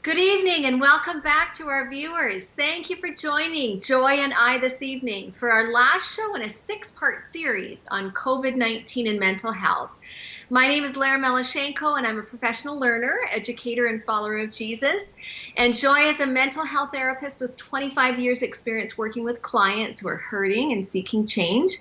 Good evening and welcome back to our viewers. Thank you for joining Joy and I this evening for our last show in a 6-part series on COVID-19 and mental health. My name is Lara Melashenko, and I'm a professional learner, educator, and follower of Jesus. And Joy is a mental health therapist with 25 years experience working with clients who are hurting and seeking change.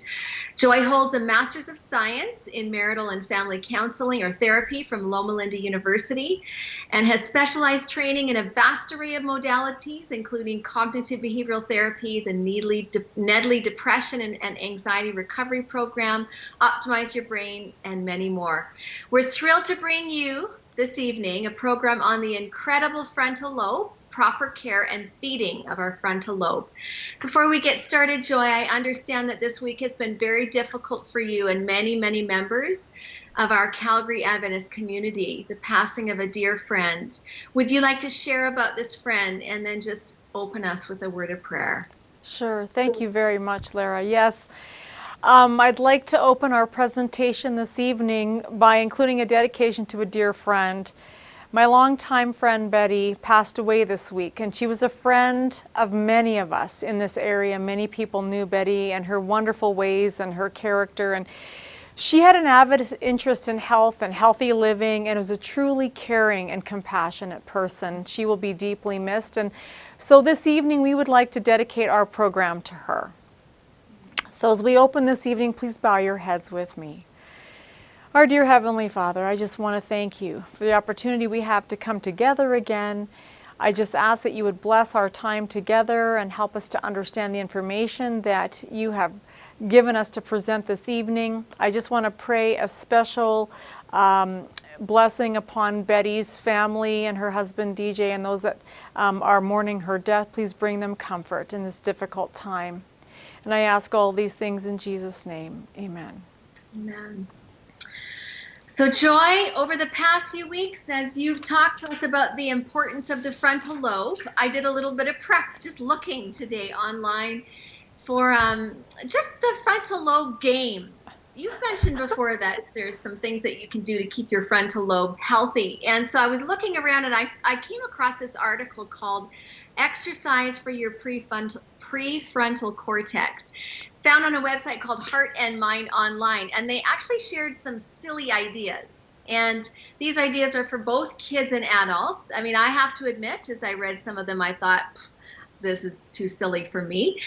Joy holds a Master's of Science in Marital and Family Counseling or Therapy from Loma Linda University and has specialized training in a vast array of modalities, including cognitive behavioral therapy, the Nedley Depression and Anxiety Recovery Program, Optimize Your Brain, and many more. We're thrilled to bring you this evening a program on the incredible frontal lobe, proper care and feeding of our frontal lobe. Before we get started, Joy, I understand that this week has been very difficult for you and many, many members of our Calgary Adventist community, the passing of a dear friend. Would you like to share about this friend and then just open us with a word of prayer? Sure. Thank you very much, Lara. Yes. I'd like to open our presentation this evening by including a dedication to a dear friend. My longtime friend Betty passed away this week, and she was a friend of many of us in this area. Many people knew Betty and her wonderful ways and her character, and she had an avid interest in health and healthy living and was a truly caring and compassionate person. She will be deeply missed, and so this evening we would like to dedicate our program to her. So as we open this evening, please bow your heads with me. Our dear Heavenly Father, I just want to thank you for the opportunity we have to come together again. I just ask that you would bless our time together and help us to understand the information that you have given us to present this evening. I just want to pray a special blessing upon Betty's family and her husband DJ and those that are mourning her death. Please bring them comfort in this difficult time. And I ask all these things in Jesus' name. Amen. Amen. So Joy, over the past few weeks, as you've talked to us about the importance of the frontal lobe, I did a little bit of prep just looking today online for just the frontal lobe games. You've mentioned before that there's some things that you can do to keep your frontal lobe healthy. And so I was looking around and I came across this article called Exercise for Your Prefrontal Cortex, found on a website called Heart and Mind Online. And they actually shared some silly ideas. And these ideas are for both kids and adults. I mean, I have to admit, as I read some of them, I thought, this is too silly for me.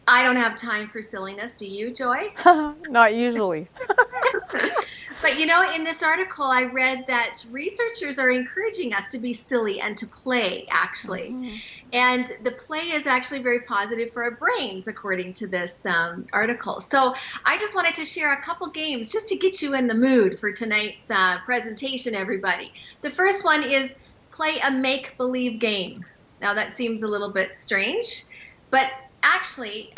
I don't have time for silliness. Do you, Joy? Not usually. But you know, in this article, I read that researchers are encouraging us to be silly and to play, actually. Mm-hmm. And the play is actually very positive for our brains, according to this article. So I just wanted to share a couple games just to get you in the mood for tonight's presentation, everybody. The first one is play a make-believe game. Now that seems a little bit strange, but actually,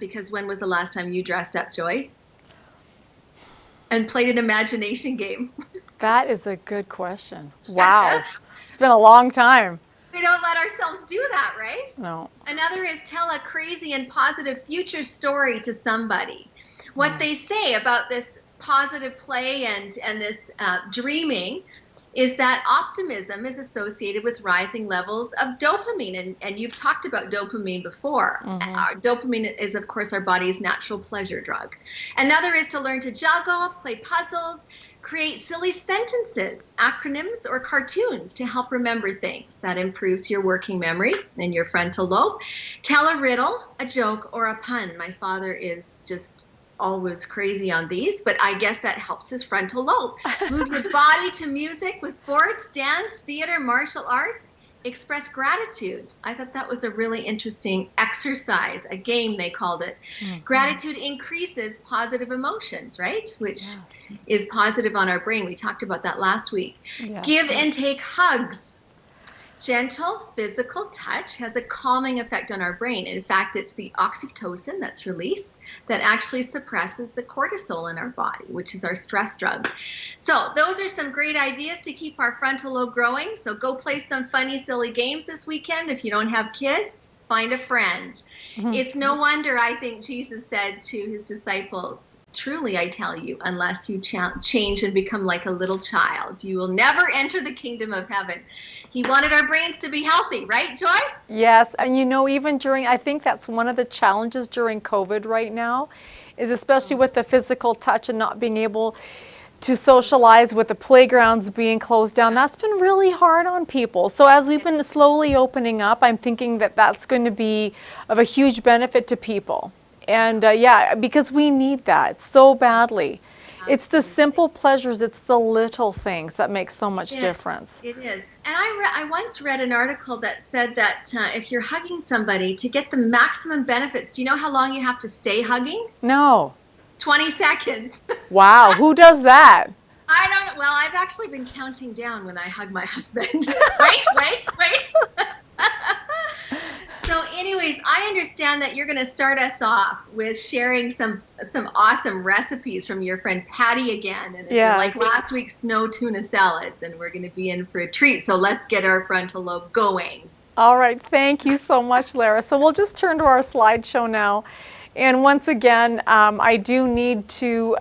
because when was the last time you dressed up, Joy? And played an imagination game? That is a good question. Wow. It's been a long time. We don't let ourselves do that, right? No. Another is tell a crazy and positive future story to somebody. What they say about this positive play and this dreaming is that optimism is associated with rising levels of dopamine. And you've talked about dopamine before. Mm-hmm. Dopamine is, of course, our body's natural pleasure drug. Another is to learn to juggle, play puzzles, create silly sentences, acronyms, or cartoons to help remember things. That improves your working memory and your frontal lobe. Tell a riddle, a joke, or a pun. My father is just always crazy on these, but I guess that helps his frontal lobe. Move your body to music with sports, dance, theater, martial arts. Express gratitude. I thought that was a really interesting exercise, a game they called it. Mm-hmm. Gratitude increases positive emotions, right? Which is positive on our brain. We talked about that last week. Yeah. Give and take hugs. Gentle physical touch has a calming effect on our brain. In fact, it's the oxytocin that's released that actually suppresses the cortisol in our body, which is our stress drug. So those are some great ideas to keep our frontal lobe growing. So go play some funny, silly games this weekend. If you don't have kids, find a friend. It's no wonder, I think, Jesus said to his disciples, truly I tell you, unless you change and become like a little child, you will never enter the kingdom of heaven. He wanted our brains to be healthy, right, Joy? Yes, and even during, I think that's one of the challenges during COVID right now, is especially with the physical touch and not being able to socialize, with the playgrounds being closed down. That's been really hard on people. So as we've been slowly opening up, I'm thinking that that's going to be of a huge benefit to people. And yeah, because we need that so badly. It's the simple pleasures, it's the little things that make so much difference. It is. And I once read an article that said that if you're hugging somebody, to get the maximum benefits, do you know how long you have to stay hugging? No. 20 seconds. Wow, who does that? I don't know. Well, I've actually been counting down when I hug my husband. Wait. So anyways, I understand that you're going to start us off with sharing some awesome recipes from your friend Patty again. And if you're like last week's no tuna salad, then we're going to be in for a treat. So let's get our frontal lobe going. All right. Thank you so much, Lara. So we'll just turn to our slideshow now. And once again, I do need to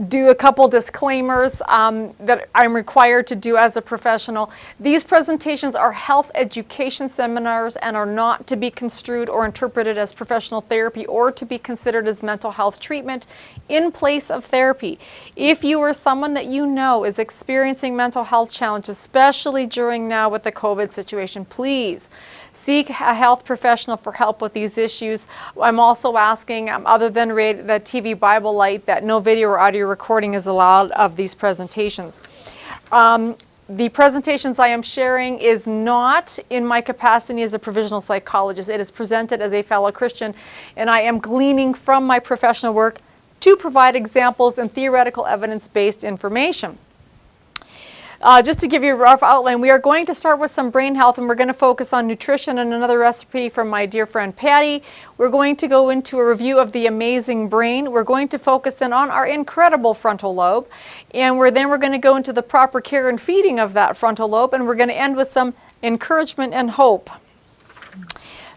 do a couple disclaimers that I'm required to do as a professional. These presentations are health education seminars and are not to be construed or interpreted as professional therapy or to be considered as mental health treatment in place of therapy. If you or someone that you know is experiencing mental health challenges, especially during now with the COVID situation, please seek a health professional for help with these issues. I'm also asking, other than the TV Bible Light, that no video or audio recording is allowed of these presentations. The presentations I am sharing is not in my capacity as a provisional psychologist. It is presented as a fellow Christian, and I am gleaning from my professional work to provide examples and theoretical evidence-based information. Just to give you a rough outline, we are going to start with some brain health, and we're going to focus on nutrition and another recipe from my dear friend Patty. We're going to go into a review of the amazing brain. We're going to focus then on our incredible frontal lobe, and then we're going to go into the proper care and feeding of that frontal lobe, and we're going to end with some encouragement and hope.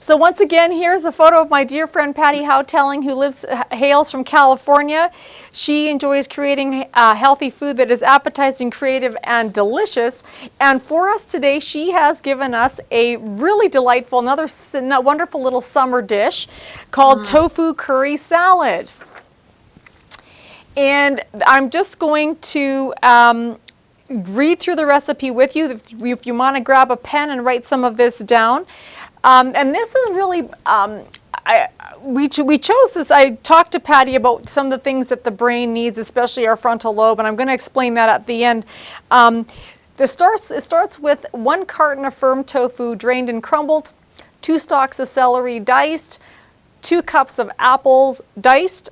So once again, here's a photo of my dear friend Patty Houteling, who hails from California. She enjoys creating healthy food that is appetizing, creative, and delicious. And for us today, she has given us a really delightful, another wonderful little summer dish called tofu curry salad. And I'm just going to read through the recipe with you. If you want to grab a pen and write some of this down. And this is really, we chose this. I talked to Patty about some of the things that the brain needs, especially our frontal lobe, and I'm going to explain that at the end. It starts with 1 carton of firm tofu drained and crumbled, 2 stalks of celery diced, 2 cups of apples diced,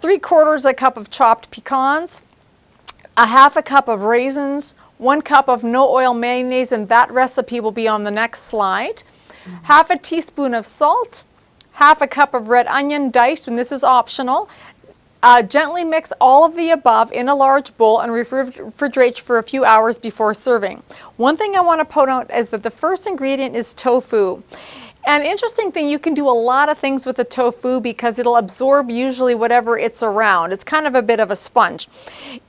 3/4 cup of chopped pecans, 1/2 cup of raisins, 1 cup of no oil mayonnaise, and that recipe will be on the next slide. 1/2 teaspoon of salt, 1/2 cup of red onion diced, and this is optional. Gently mix all of the above in a large bowl and refrigerate for a few hours before serving. One thing I want to point out is that the first ingredient is tofu. And interesting thing, you can do a lot of things with the tofu because it'll absorb usually whatever it's around. It's kind of a bit of a sponge.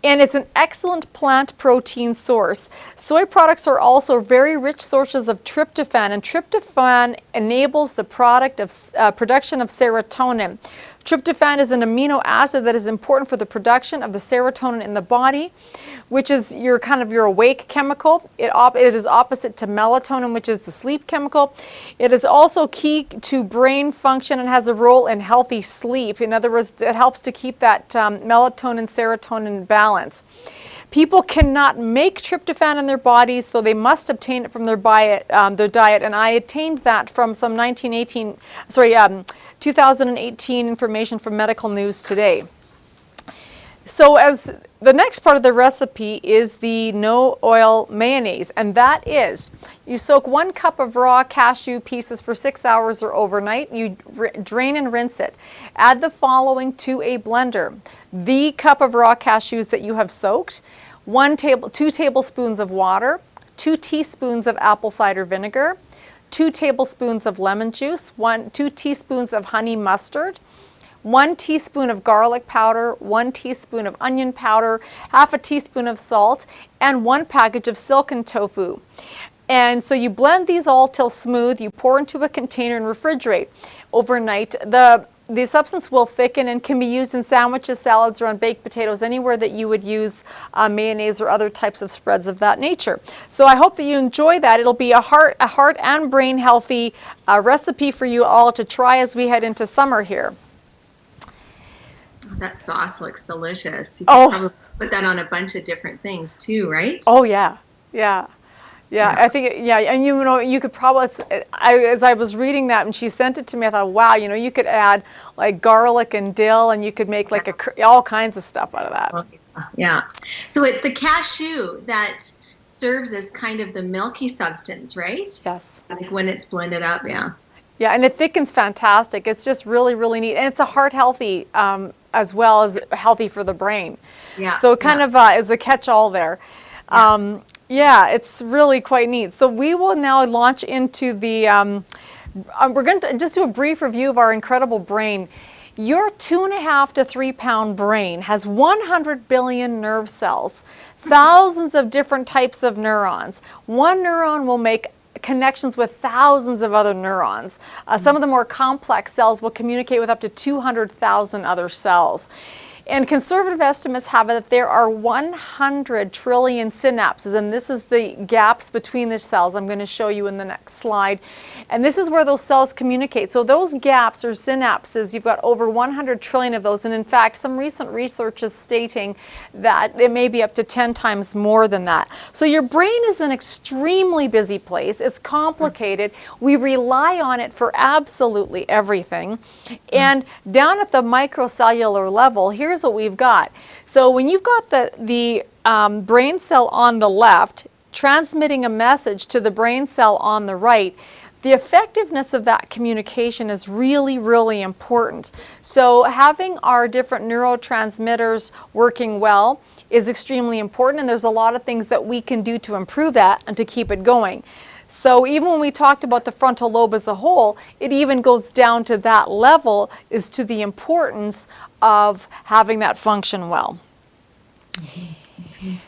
And it's an excellent plant protein source. Soy products are also very rich sources of tryptophan, and tryptophan enables the production of serotonin. Tryptophan is an amino acid that is important for the production of the serotonin in the body, which is your awake chemical. It is opposite to melatonin, which is the sleep chemical. It is also key to brain function and has a role in healthy sleep. In other words, it helps to keep that melatonin-serotonin balance. People cannot make tryptophan in their bodies, so they must obtain it from their diet. And I attained that from some 2018 information from Medical News Today. So as the next part of the recipe is the no oil mayonnaise, and that is, you soak 1 cup of raw cashew pieces for 6 hours or overnight. You drain and rinse it. Add the following to a blender: the cup of raw cashews that you have soaked, 2 tablespoons of water, 2 teaspoons of apple cider vinegar, 2 tablespoons of lemon juice, 2 teaspoons of honey mustard, 1 teaspoon of garlic powder, 1 teaspoon of onion powder, half a teaspoon of salt, and 1 package of silken tofu. And so you blend these all till smooth, you pour into a container and refrigerate overnight. The substance will thicken and can be used in sandwiches, salads, or on baked potatoes, anywhere that you would use mayonnaise or other types of spreads of that nature. So I hope that you enjoy that. It'll be a heart and brain healthy recipe for you all to try as we head into summer here. That sauce looks delicious. You can probably put that on a bunch of different things too, right? Oh yeah, yeah. Yeah, I think, and you know, you could probably, as I was reading that and she sent it to me, I thought, wow, you know, you could add like garlic and dill and you could make like all kinds of stuff out of that. Yeah. So it's the cashew that serves as kind of the milky substance, right? Yes. Like when it's blended up, yeah. Yeah, and it thickens fantastic. It's just really, really neat. And it's a heart healthy as well as healthy for the brain. Yeah. So it kind of is a catch-all there. Yeah, it's really quite neat. So we will now launch into the, we're going to just do a brief review of our incredible brain. Your 2.5 to 3 pound brain has 100 billion nerve cells, thousands of different types of neurons. One neuron will make connections with thousands of other neurons. Some of the more complex cells will communicate with up to 200,000 other cells. And conservative estimates have it that there are 100 trillion synapses, and this is the gaps between the cells I'm going to show you in the next slide. And this is where those cells communicate. So those gaps or synapses, you've got over 100 trillion of those, and in fact some recent research is stating that it may be up to 10 times more than that. So your brain is an extremely busy place. It's complicated. We rely on it for absolutely everything. And down at the microcellular level, here's what we've got. So when you've got the brain cell on the left transmitting a message to the brain cell on the right, the effectiveness of that communication is really, really important. So having our different neurotransmitters working well is extremely important, and there's a lot of things that we can do to improve that and to keep it going. So even when we talked about the frontal lobe as a whole, it even goes down to that level, is to the importance of having that function well.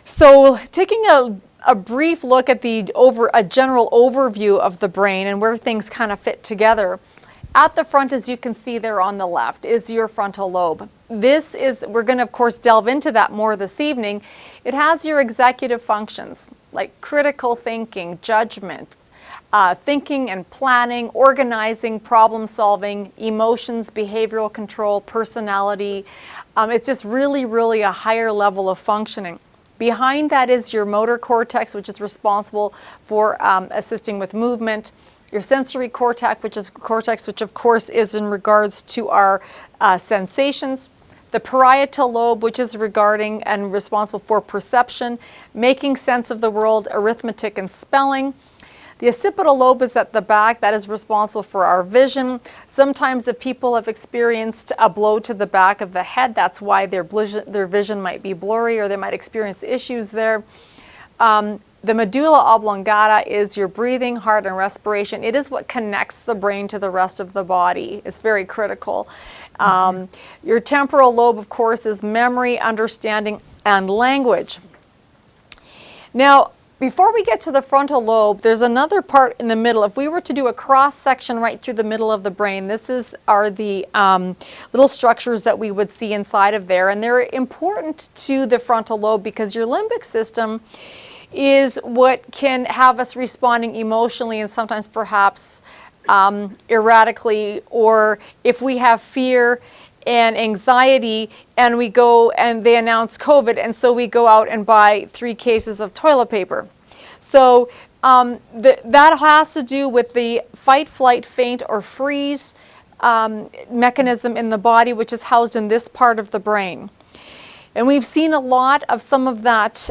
So taking a brief look at a general overview of the brain and where things kind of fit together. At the front, as you can see there on the left, is your frontal lobe. This is, we're going to of course delve into that more this evening. It has your executive functions like critical thinking, judgment, thinking and planning, organizing, problem solving, emotions, behavioral control, personality. It's just really, really a higher level of functioning. Behind that is your motor cortex, which is responsible for assisting with movement. Your sensory cortex, which of course is in regards to our sensations. The parietal lobe, which is regarding and responsible for perception, making sense of the world, arithmetic and spelling. The occipital lobe is at the back. That is responsible for our vision. Sometimes if people have experienced a blow to the back of the head, that's why their vision might be blurry, or they might experience issues there. The medulla oblongata is your breathing, heart, and respiration. It is what connects the brain to the rest of the body. It's very critical. Your temporal lobe, of course, is memory, understanding, and language. Now, before we get to the frontal lobe, there's another part in the middle. If we were to do a cross section right through the middle of the brain, this are the little structures that we would see inside of there. And they're important to the frontal lobe because your limbic system is what can have us responding emotionally and sometimes perhaps erratically, or if we have fear and anxiety and we go and they announce COVID, and so we go out and buy 3 cases of toilet paper. So that has to do with the fight, flight, faint, or freeze mechanism in the body, which is housed in this part of the brain. And we've seen a lot of some of that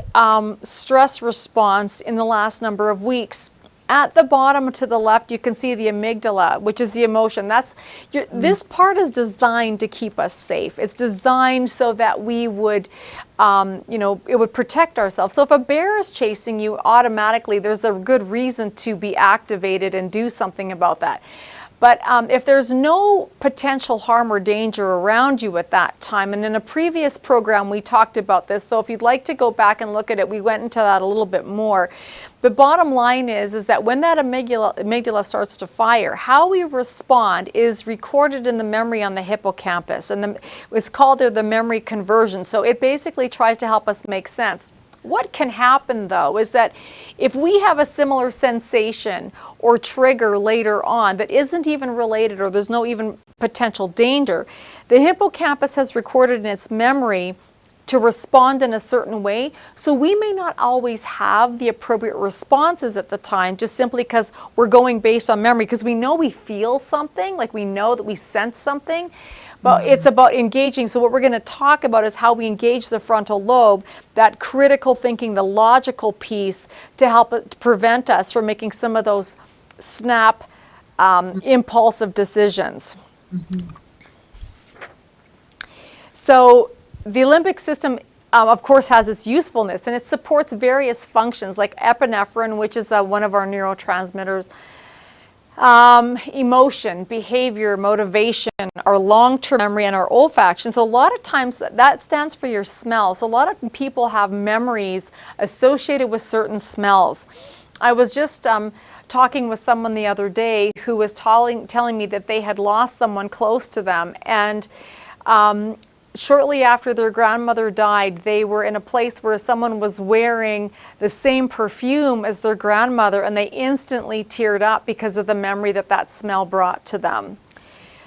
stress response in the last number of weeks. At the bottom to the left, you can see the amygdala, which is the emotion. This part is designed to keep us safe. It's designed so that we would it would protect ourselves. So if a bear is chasing you, automatically there's a good reason to be activated and do something about that. But if there's no potential harm or danger around you at that time, and in a previous program we talked about this, so if you'd like to go back and look at it, we went into that a little bit more. The bottom line is that when that amygdala starts to fire, how we respond is recorded in the memory on the hippocampus, and it's called the memory conversion. So it basically tries to help us make sense. What can happen, though, is that if we have a similar sensation or trigger later on that isn't even related, or there's no even potential danger, the hippocampus has recorded in its memory to respond in a certain way. So we may not always have the appropriate responses at the time, just simply because we're going based on memory, because we know we feel something, like we know that we sense something. But it's about engaging. So what we're going to talk about is how we engage the frontal lobe, that critical thinking, the logical piece, to help to prevent us from making some of those snap, impulsive decisions. So the limbic system, of course, has its usefulness, and it supports various functions like epinephrine, which is one of our neurotransmitters, emotion, behavior, motivation, our long-term memory, and our olfaction. So a lot of times that stands for your smell. So a lot of people have memories associated with certain smells. I was just talking with someone the other day who was telling me that they had lost someone close to them, and shortly after their grandmother died, they were in a place where someone was wearing the same perfume as their grandmother, and they instantly teared up because of the memory that that smell brought to them.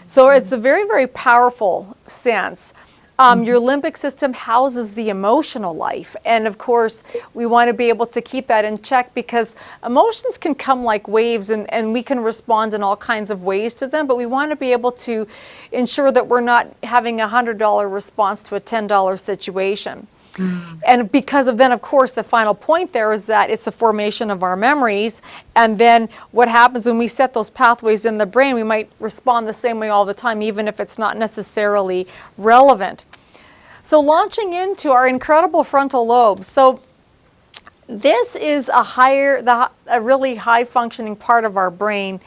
So it's a very, very powerful sense. Your limbic system houses the emotional life, and of course we want to be able to keep that in check, because emotions can come like waves, and we can respond in all kinds of ways to them, but we want to be able to ensure that we're not having a $100 response to a $10 situation. And because of then, of course, the final point there is that it's the formation of our memories, and then what happens when we set those pathways in the brain, we might respond the same way all the time, even if it's not necessarily relevant. So launching into our incredible frontal lobe. So this is a really high functioning part of our brain.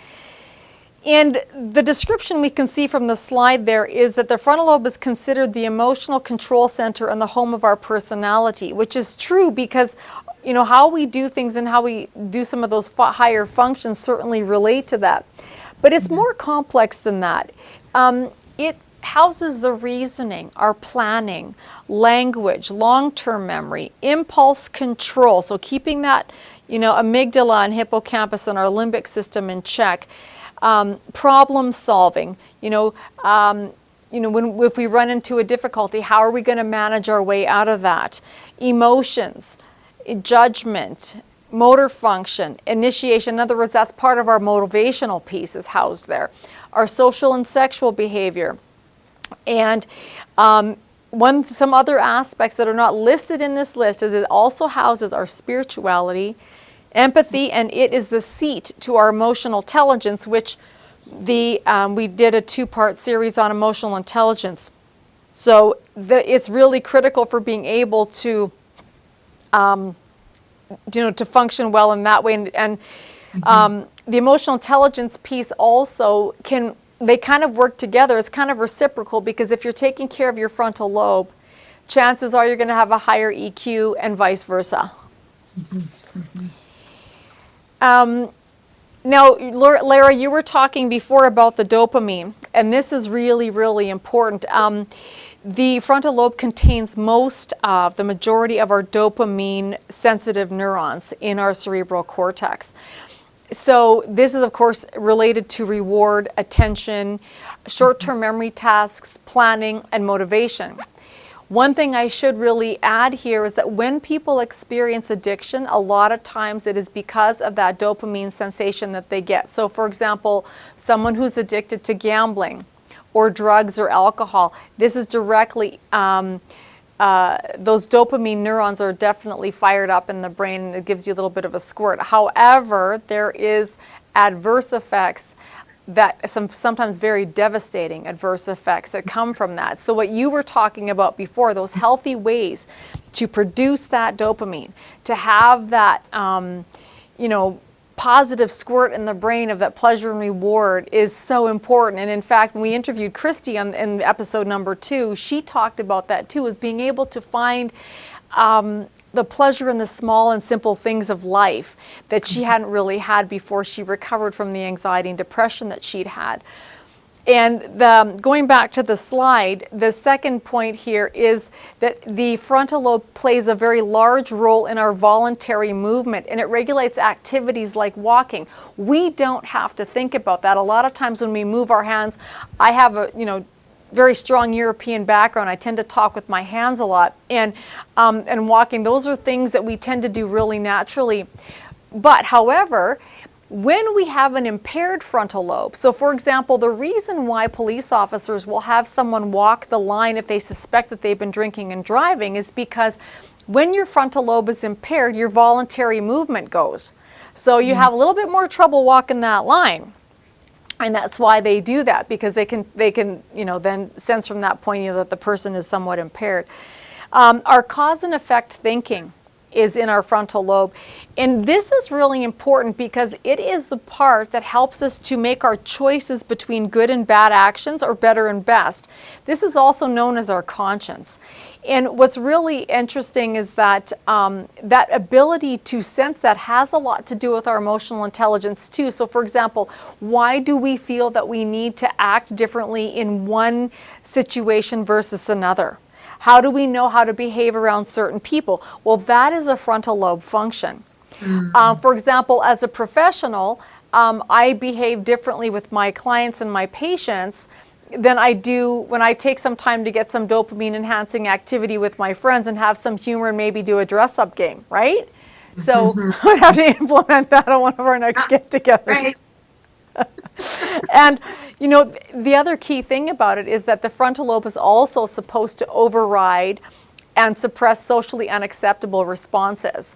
And the description we can see from the slide there is that the frontal lobe is considered the emotional control center and the home of our personality, which is true, because how we do things and how we do some of those higher functions certainly relate to that. But it's more complex than that. It houses the reasoning, our planning, language, long-term memory, impulse control, so keeping that amygdala and hippocampus and our limbic system in check. Problem solving, if we run into a difficulty, how are we going to manage our way out of that? Emotions, judgment, motor function, initiation. In other words, that's part of our motivational piece is housed there. Our social and sexual behavior. And some other aspects that are not listed in this list is it also houses our spirituality, empathy, and it is the seat to our emotional intelligence, which we did a 2-part series on emotional intelligence. So it's really critical for being able to to function well in that way. And the emotional intelligence piece also they kind of work together. It's kind of reciprocal, because if you're taking care of your frontal lobe, chances are you're going to have a higher EQ, and vice versa. Now, Lara, you were talking before about the dopamine, and this is really, really important. The frontal lobe contains the majority of our dopamine-sensitive neurons in our cerebral cortex. So this is, of course, related to reward, attention, short-term memory tasks, planning, and motivation. One thing I should really add here is that when people experience addiction, a lot of times it is because of that dopamine sensation that they get. So, for example, someone who's addicted to gambling or drugs or alcohol, this is directly, those dopamine neurons are definitely fired up in the brain, and it gives you a little bit of a squirt. However, there is adverse effects sometimes very devastating adverse effects that come from that. So what you were talking about before, those healthy ways to produce that dopamine, to have that, positive squirt in the brain of that pleasure and reward is so important. And in fact, when we interviewed Christy in episode number 2, she talked about that too, as being able to find the pleasure in the small and simple things of life that she hadn't really had before she recovered from the anxiety and depression that she'd had. And going back to the slide, the second point here is that the frontal lobe plays a very large role in our voluntary movement, and it regulates activities like walking. We don't have to think about that. A lot of times when we move our hands, I have a very strong European background. I tend to talk with my hands a lot, and walking. Those are things that we tend to do really naturally. But however, when we have an impaired frontal lobe, so for example, the reason why police officers will have someone walk the line if they suspect that they've been drinking and driving is because when your frontal lobe is impaired, your voluntary movement goes. So you have a little bit more trouble walking that line. And that's why they do that, because they can then sense from that point that the person is somewhat impaired. Our cause and effect thinking is in our frontal lobe. And this is really important because it is the part that helps us to make our choices between good and bad actions, or better and best. This is also known as our conscience. And what's really interesting is that that ability to sense that has a lot to do with our emotional intelligence too. So for example, why do we feel that we need to act differently in one situation versus another? How do we know how to behave around certain people? Well, that is a frontal lobe function. For example, as a professional, I behave differently with my clients and my patients than I do when I take some time to get some dopamine enhancing activity with my friends and have some humor and maybe do a dress up game, right? So I have to implement that on one of our next get-togethers. Right. And the other key thing about it is that the frontal lobe is also supposed to override and suppress socially unacceptable responses.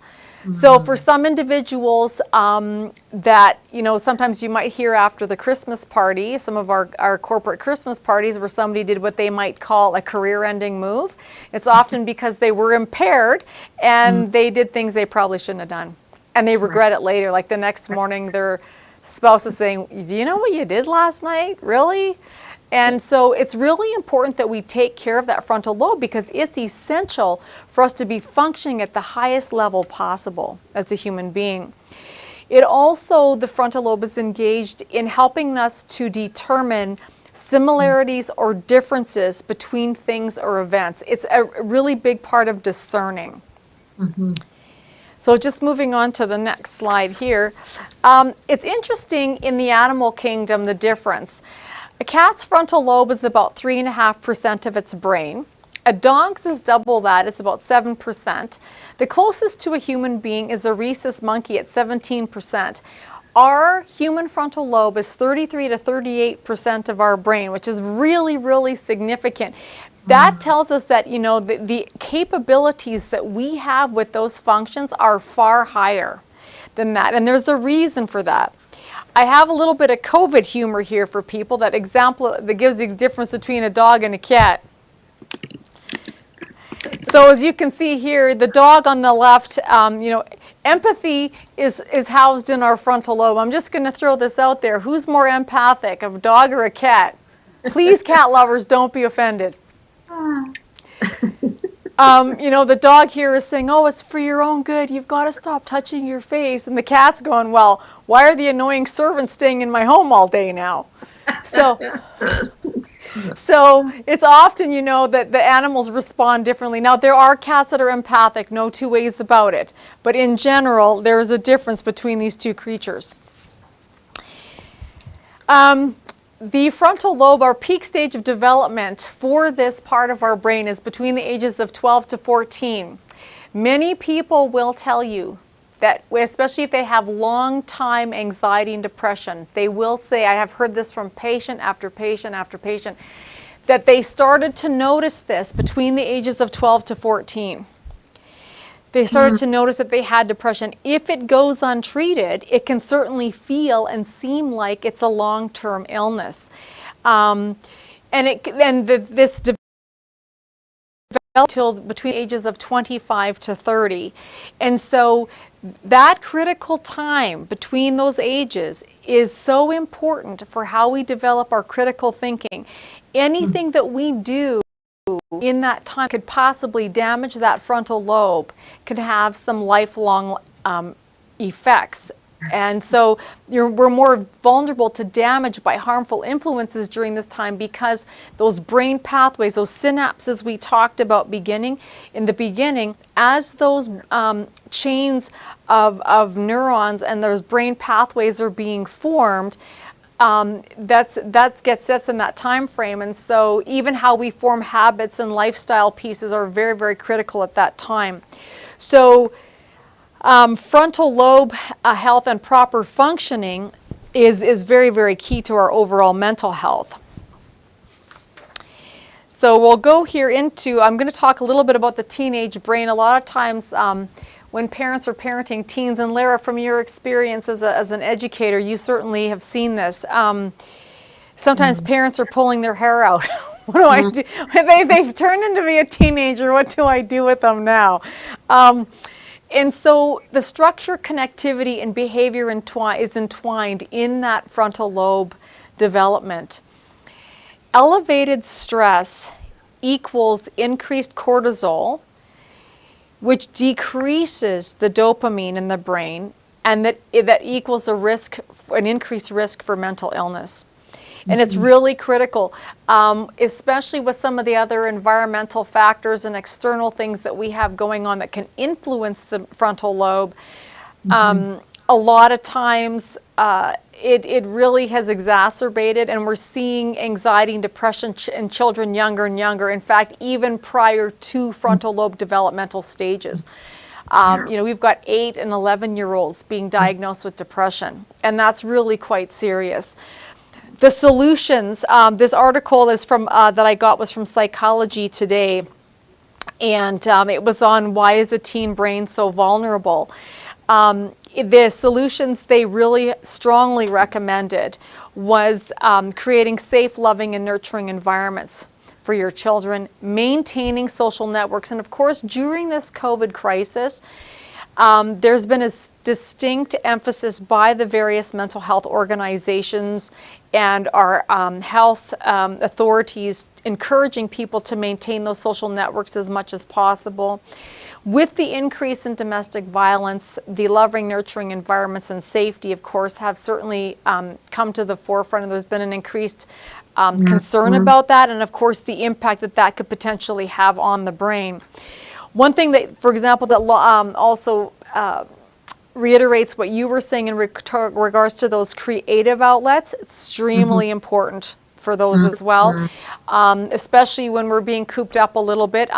So for some individuals that, sometimes you might hear after the Christmas party, some of our corporate Christmas parties where somebody did what they might call a career-ending move, it's often because they were impaired and they did things they probably shouldn't have done. And they regret it later, like the next morning their spouse is saying, do you know what you did last night? Really? And so it's really important that we take care of that frontal lobe because it's essential for us to be functioning at the highest level possible as a human being. It also, the frontal lobe is engaged in helping us to determine similarities or differences between things or events. It's a really big part of discerning. So just moving on to the next slide here. It's interesting in the animal kingdom, the difference. A cat's frontal lobe is about 3.5% of its brain. A dog's is double that, it's about 7%. The closest to a human being is a rhesus monkey at 17%. Our human frontal lobe is 33 to 38% of our brain, which is really, really significant. That tells us that, the capabilities that we have with those functions are far higher than that. And there's a reason for that. I have a little bit of COVID humor here for people that gives the difference between a dog and a cat. So as you can see here, the dog on the left, empathy is housed in our frontal lobe. I'm just going to throw this out there. Who's more empathic, a dog or a cat? Please, cat lovers, don't be offended. The dog here is saying, oh, it's for your own good. You've got to stop touching your face. And the cat's going, well, why are the annoying servants staying in my home all day now? So it's often, that the animals respond differently. Now, there are cats that are empathic, no two ways about it. But in general, there is a difference between these two creatures. The frontal lobe, our peak stage of development for this part of our brain is between the ages of 12 to 14. Many people will tell you that, especially if they have long-time anxiety and depression, they will say, I have heard this from patient after patient after patient, that they started to notice this between the ages of 12 to 14. They started to notice that they had depression. If it goes untreated, it can certainly feel and seem like it's a long-term illness. This developed till between the ages of 25 to 30. And so that critical time between those ages is so important for how we develop our critical thinking. Anything that we do in that time could possibly damage that frontal lobe, could have some lifelong effects. And so we're more vulnerable to damage by harmful influences during this time, because those brain pathways, those synapses we talked about in the beginning, as those chains of neurons and those brain pathways are being formed, that gets us in that time frame. And so even how we form habits and lifestyle pieces are very, very critical at that time. So frontal lobe health and proper functioning is very, very key to our overall mental health. So we'll go here into, I'm going to talk a little bit about the teenage brain. A lot of times when parents are parenting teens, and Lara, from your experience as an educator, you certainly have seen this. Sometimes parents are pulling their hair out. What do I do? They've turned into be a teenager. What do I do with them now? And so the structure, connectivity, and behavior is entwined in that frontal lobe development. Elevated stress equals increased cortisol, which decreases the dopamine in the brain, and that equals an increased risk for mental illness. And it's really critical, especially with some of the other environmental factors and external things that we have going on that can influence the frontal lobe. A lot of times it really has exacerbated, and we're seeing anxiety and depression in children younger and younger. In fact, even prior to frontal lobe developmental stages. We've got 8 and 11-year-olds being diagnosed with depression, and that's really quite serious. The solutions, this article is from that I got was from Psychology Today, and it was on why is the teen brain so vulnerable. The solutions they really strongly recommended was creating safe, loving, and nurturing environments for your children, maintaining social networks, and of course during this COVID crisis, there's been a distinct emphasis by the various mental health organizations and our health authorities encouraging people to maintain those social networks as much as possible. With the increase in domestic violence, the loving, nurturing environments and safety, of course, have certainly come to the forefront, and there's been an increased concern about that, and of course the impact that could potentially have on the brain. One thing that, for example, that also reiterates what you were saying in regards to those creative outlets, extremely important for those as well, especially when we're being cooped up a little bit.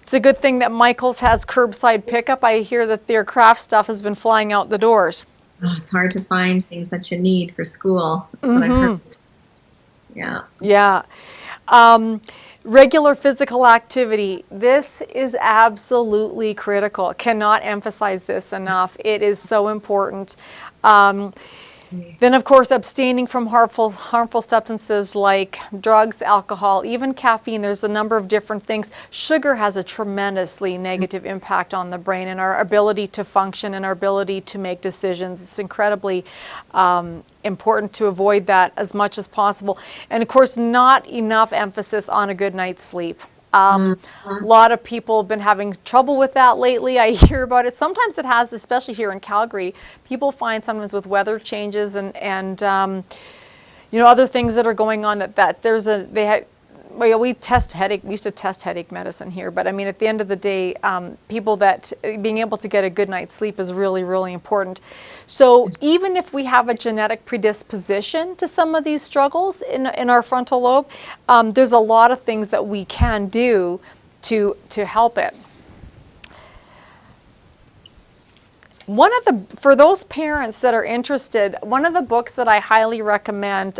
It's a good thing that Michael's has curbside pickup. I hear that their craft stuff has been flying out the doors. Oh, it's hard to find things that you need for school. That's what I've heard. Yeah. Yeah. Regular physical activity. This is absolutely critical. Cannot emphasize this enough. It is so important. Then, of course, abstaining from harmful substances like drugs, alcohol, even caffeine. There's a number of different things. Sugar has a tremendously negative impact on the brain and our ability to function and our ability to make decisions. It's incredibly important to avoid that as much as possible. And, of course, not enough emphasis on a good night's sleep. A lot of people have been having trouble with that lately. I hear about it. Sometimes it has, especially here in Calgary. People find sometimes with weather changes and other things that are going on we test headache. We used to test headache medicine here, but I mean, at the end of the day, people that being able to get a good night's sleep is really, really important. So even if we have a genetic predisposition to some of these struggles in our frontal lobe, there's a lot of things that we can do to help it. For those parents that are interested, one of the books that I highly recommend,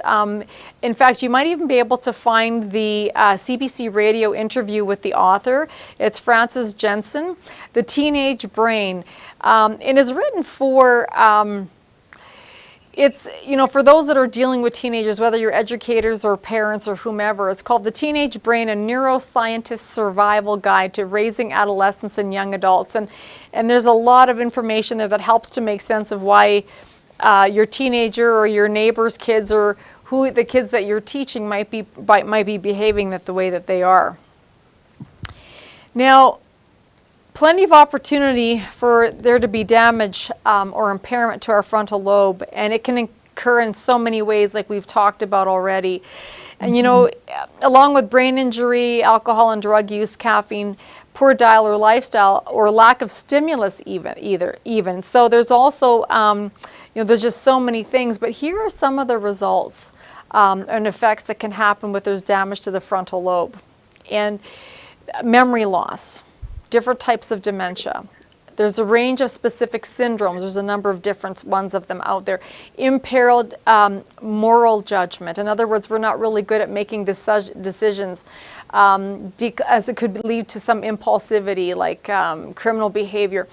in fact, you might even be able to find the CBC radio interview with the author. It's Frances Jensen, The Teenage Brain. It is written for, for those that are dealing with teenagers, whether you're educators or parents or whomever. It's called The Teenage Brain, a neuroscientist's survival guide to raising adolescents and young adults. And there's a lot of information there that helps to make sense of why your teenager or your neighbor's kids or who the kids that you're teaching might be behaving the way that they are. Now, plenty of opportunity for there to be damage or impairment to our frontal lobe, and it can occur in so many ways like we've talked about already. And along with brain injury, alcohol and drug use, caffeine, poor diet or lifestyle, or lack of stimulus even. So there's also, there's just so many things, but here are some of the results and effects that can happen when there's damage to the frontal lobe. And memory loss, different types of dementia. There's a range of specific syndromes. There's a number of different ones of them out there. Impaired moral judgment. In other words, we're not really good at making decisions, as it could lead to some impulsivity, like criminal behavior.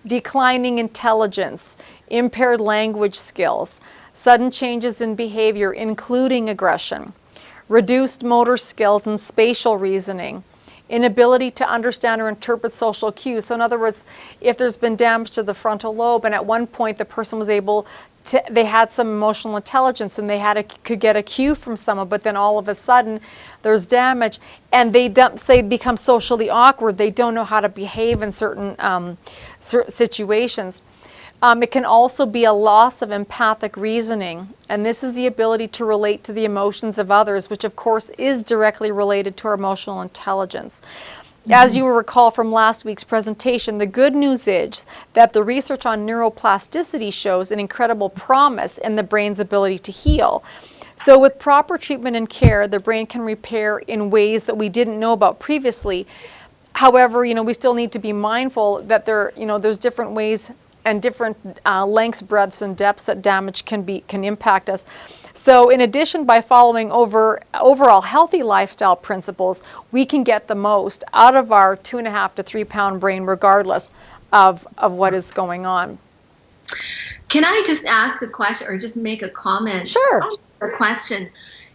Declining intelligence, impaired language skills, sudden changes in behavior, including aggression, reduced motor skills and spatial reasoning, inability to understand or interpret social cues. So in other words, if there's been damage to the frontal lobe and at one point the person was able to, they had some emotional intelligence and they could get a cue from someone, but then all of a sudden there's damage and they become socially awkward. They don't know how to behave in certain situations. It can also be a loss of empathic reasoning, and this is the ability to relate to the emotions of others, which of course is directly related to our emotional intelligence. As you will recall from last week's presentation, the good news is that the research on neuroplasticity shows an incredible promise in the brain's ability to heal. So with proper treatment and care, the brain can repair in ways that we didn't know about previously. However, we still need to be mindful that there's different ways and different lengths, breadths, and depths that damage can impact us. So in addition, by following overall healthy lifestyle principles, we can get the most out of our 2.5 to 3 pound brain regardless of what is going on. Can I just ask a question or just make a comment? Sure. Or question.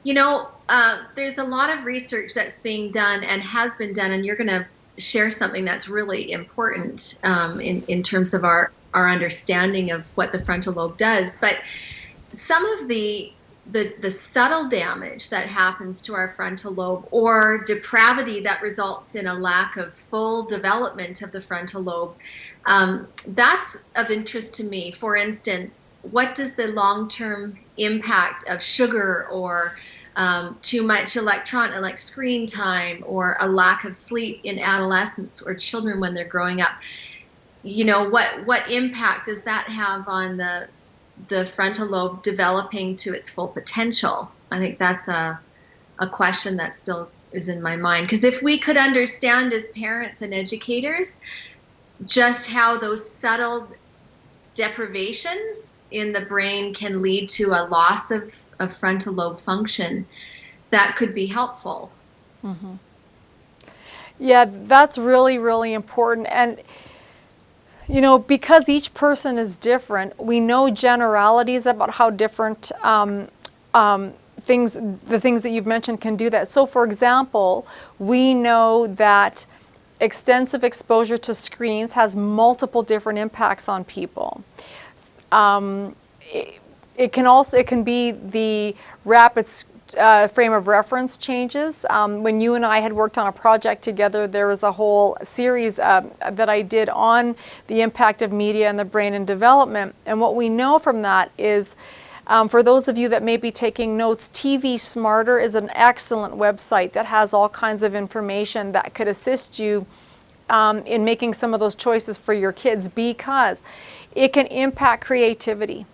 There's a lot of research that's being done and has been done, and you're going to share something that's really important in terms of our understanding of what the frontal lobe does. But some of the subtle damage that happens to our frontal lobe or depravity that results in a lack of full development of the frontal lobe, that's of interest to me. For instance, what does the long-term impact of sugar or too much electronic screen time or a lack of sleep in adolescents or children when they're growing up, what impact does that have on the frontal lobe developing to its full potential? I think that's a question that still is in my mind. Because if we could understand as parents and educators just how those subtle deprivations in the brain can lead to a loss of frontal lobe function, that could be helpful. Mm-hmm. Yeah, that's really, really important. And because each person is different, we know generalities about how different the things that you've mentioned can do that. So for example, we know that extensive exposure to screens has multiple different impacts on people. It can be the rapid frame of reference changes. When you and I had worked on a project together, there was a whole series that I did on the impact of media in the brain and development. And what we know from that is, for those of you that may be taking notes, TV Smarter is an excellent website that has all kinds of information that could assist you in making some of those choices for your kids, because it can impact creativity.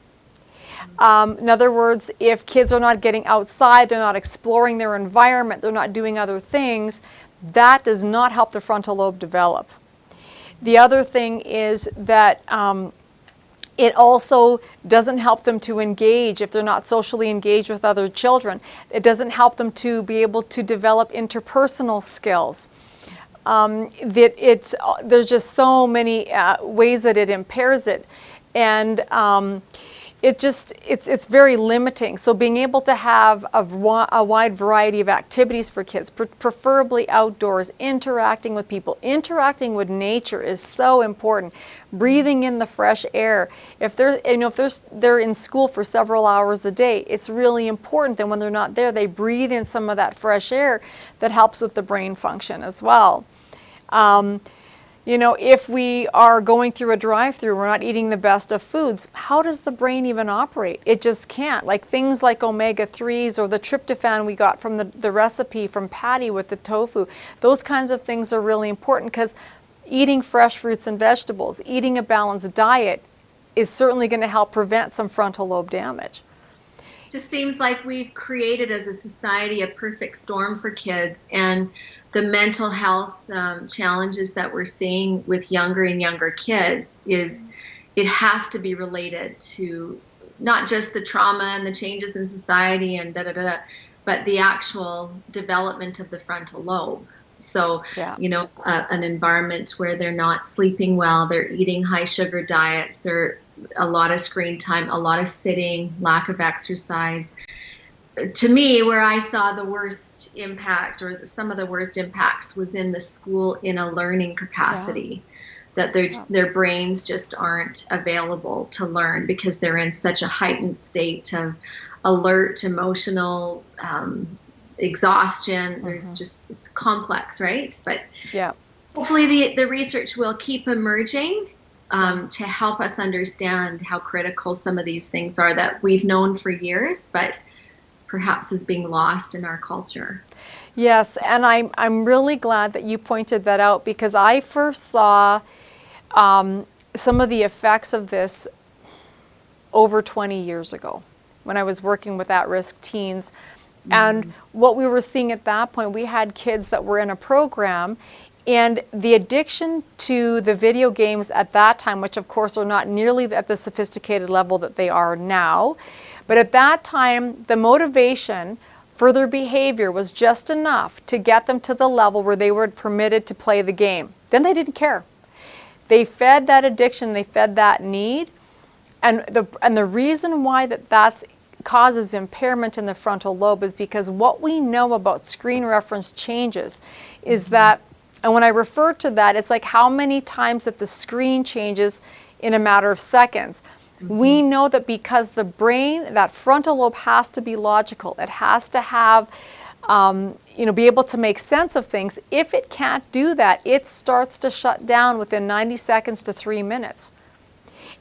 In other words, if kids are not getting outside, they're not exploring their environment, they're not doing other things, that does not help the frontal lobe develop. The other thing is that It also doesn't help them to engage if they're not socially engaged with other children. It doesn't help them to be able to develop interpersonal skills. There's just so many ways that it impairs it, and it's very limiting. So being able to have a wide variety of activities for kids, preferably outdoors, interacting with people, interacting with nature is so important. Breathing in the fresh air. If they're in school for several hours a day, it's really important that when they're not there, they breathe in some of that fresh air that helps with the brain function as well. If we are going through a drive-through, we're not eating the best of foods, how does the brain even operate? It just can't. Like things like omega-3s or the tryptophan we got from the recipe from Patty with the tofu, those kinds of things are really important because eating fresh fruits and vegetables, eating a balanced diet is certainly going to help prevent some frontal lobe damage. Just seems like we've created as a society a perfect storm for kids, and the mental health challenges that we're seeing with younger and younger kids it has to be related to not just the trauma and the changes in society and but the actual development of the frontal lobe. So, yeah. An environment where they're not sleeping well, they're eating high sugar diets, they're a lot of screen time, a lot of sitting, lack of exercise. To me, where I saw the worst impact or some of the worst impacts was in the school in a learning capacity, that their brains just aren't available to learn because they're in such a heightened state of alert, emotional exhaustion. There's it's complex, right? But hopefully the research will keep emerging to help us understand how critical some of these things are that we've known for years, but perhaps is being lost in our culture. Yes, and I'm really glad that you pointed that out because I first saw some of the effects of this over 20 years ago when I was working with at-risk teens. And what we were seeing at that point, we had kids that were in a program, and the addiction to the video games at that time, which of course are not nearly at the sophisticated level that they are now, but at that time, the motivation for their behavior was just enough to get them to the level where they were permitted to play the game. Then they didn't care. They fed that addiction, they fed that need, and the reason why that causes impairment in the frontal lobe is because what we know about screen reference changes is that, and when I refer to that, it's like how many times that the screen changes in a matter of seconds. We know that because the brain, that frontal lobe has to be logical. It has to have, be able to make sense of things. If it can't do that, it starts to shut down within 90 seconds to 3 minutes.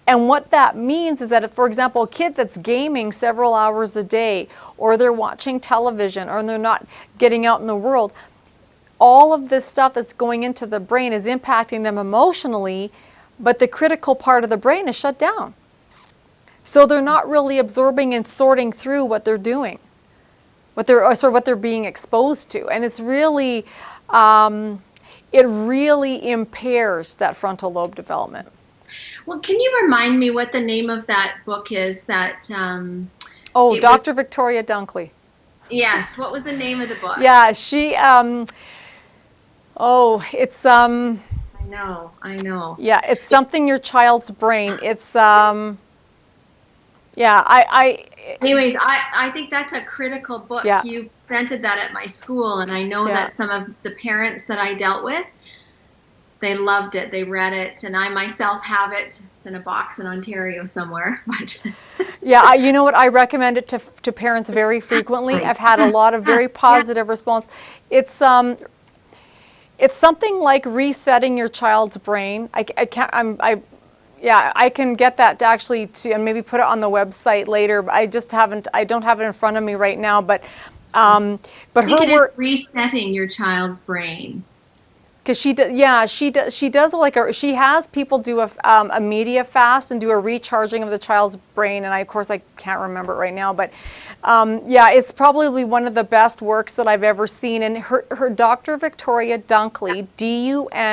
And what that means is that if, for example, a kid that's gaming several hours a day, or they're watching television, or they're not getting out in the world, all of this stuff that's going into the brain is impacting them emotionally, but the critical part of the brain is shut down. So they're not really absorbing and sorting through what they're doing, what they're being exposed to. And it's really, it really impairs that frontal lobe development. Well, can you remind me what the name of that book is? Dr. Victoria Dunkley. Yes. What was the name of the book? Yeah, she. It's. I know. Yeah, it's something your child's brain. It's. Anyways, I think that's a critical book. Yeah. You presented that at my school, and I know that some of the parents that I dealt with, they loved it. They read it, and I myself have it. It's in a box in Ontario somewhere. But yeah, you know what? I recommend it to parents very frequently. I've had a lot of very positive response. It's something like resetting your child's brain. I can get that and maybe put it on the website later. But I don't have it in front of me right now. But her work, resetting your child's brain. Because she does she has people do a media fast and do a recharging of the child's brain, and of course I can't remember it right now, but it's probably one of the best works that I've ever seen. And her Dr. Victoria Dunkley, Dunkley,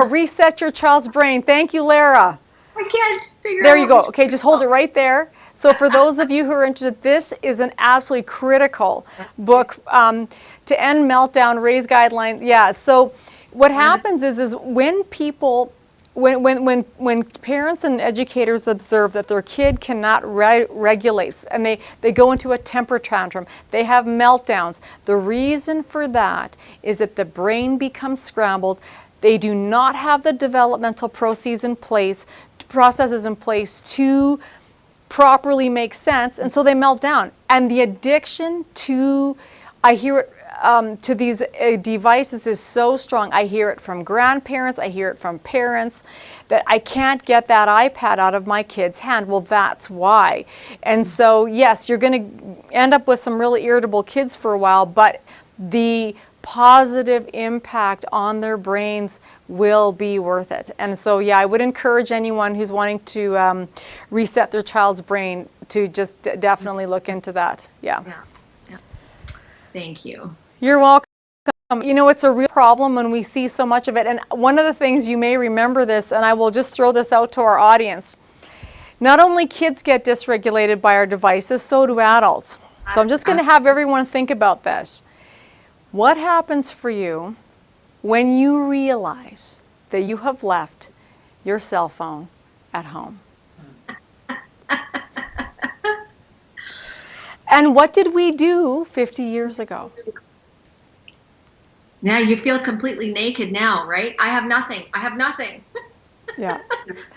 Reset your child's brain. Thank you, Lara. I can't figure out. There you go. Okay, just hold it right there. So for those of you who are interested, this is an absolutely critical book to end meltdown, raise guidelines. Yeah, so what happens is when people, when parents and educators observe that their kid cannot regulate and they go into a temper tantrum, they have meltdowns, the reason for that is that the brain becomes scrambled. They do not have the developmental processes in place to properly make sense, and so they melt down. And the addiction to, I hear it, to these devices is so strong. I hear it from grandparents, I hear it from parents, that I can't get that iPad out of my kid's hand. Well, that's why. And so, yes, you're going to end up with some really irritable kids for a while, but the positive impact on their brains will be worth it. And so, yeah, I would encourage anyone who's wanting to reset their child's brain to just definitely look into that. Yeah. Thank you. You're welcome. You know, it's a real problem when we see so much of it. And one of the things, you may remember this, and I will just throw this out to our audience. Not only kids get dysregulated by our devices, so do adults. So I'm just going to have everyone think about this. What happens for you when you realize that you have left your cell phone at home? And what did we do 50 years ago? Now you feel completely naked now, right? I have nothing. I have nothing. Yeah.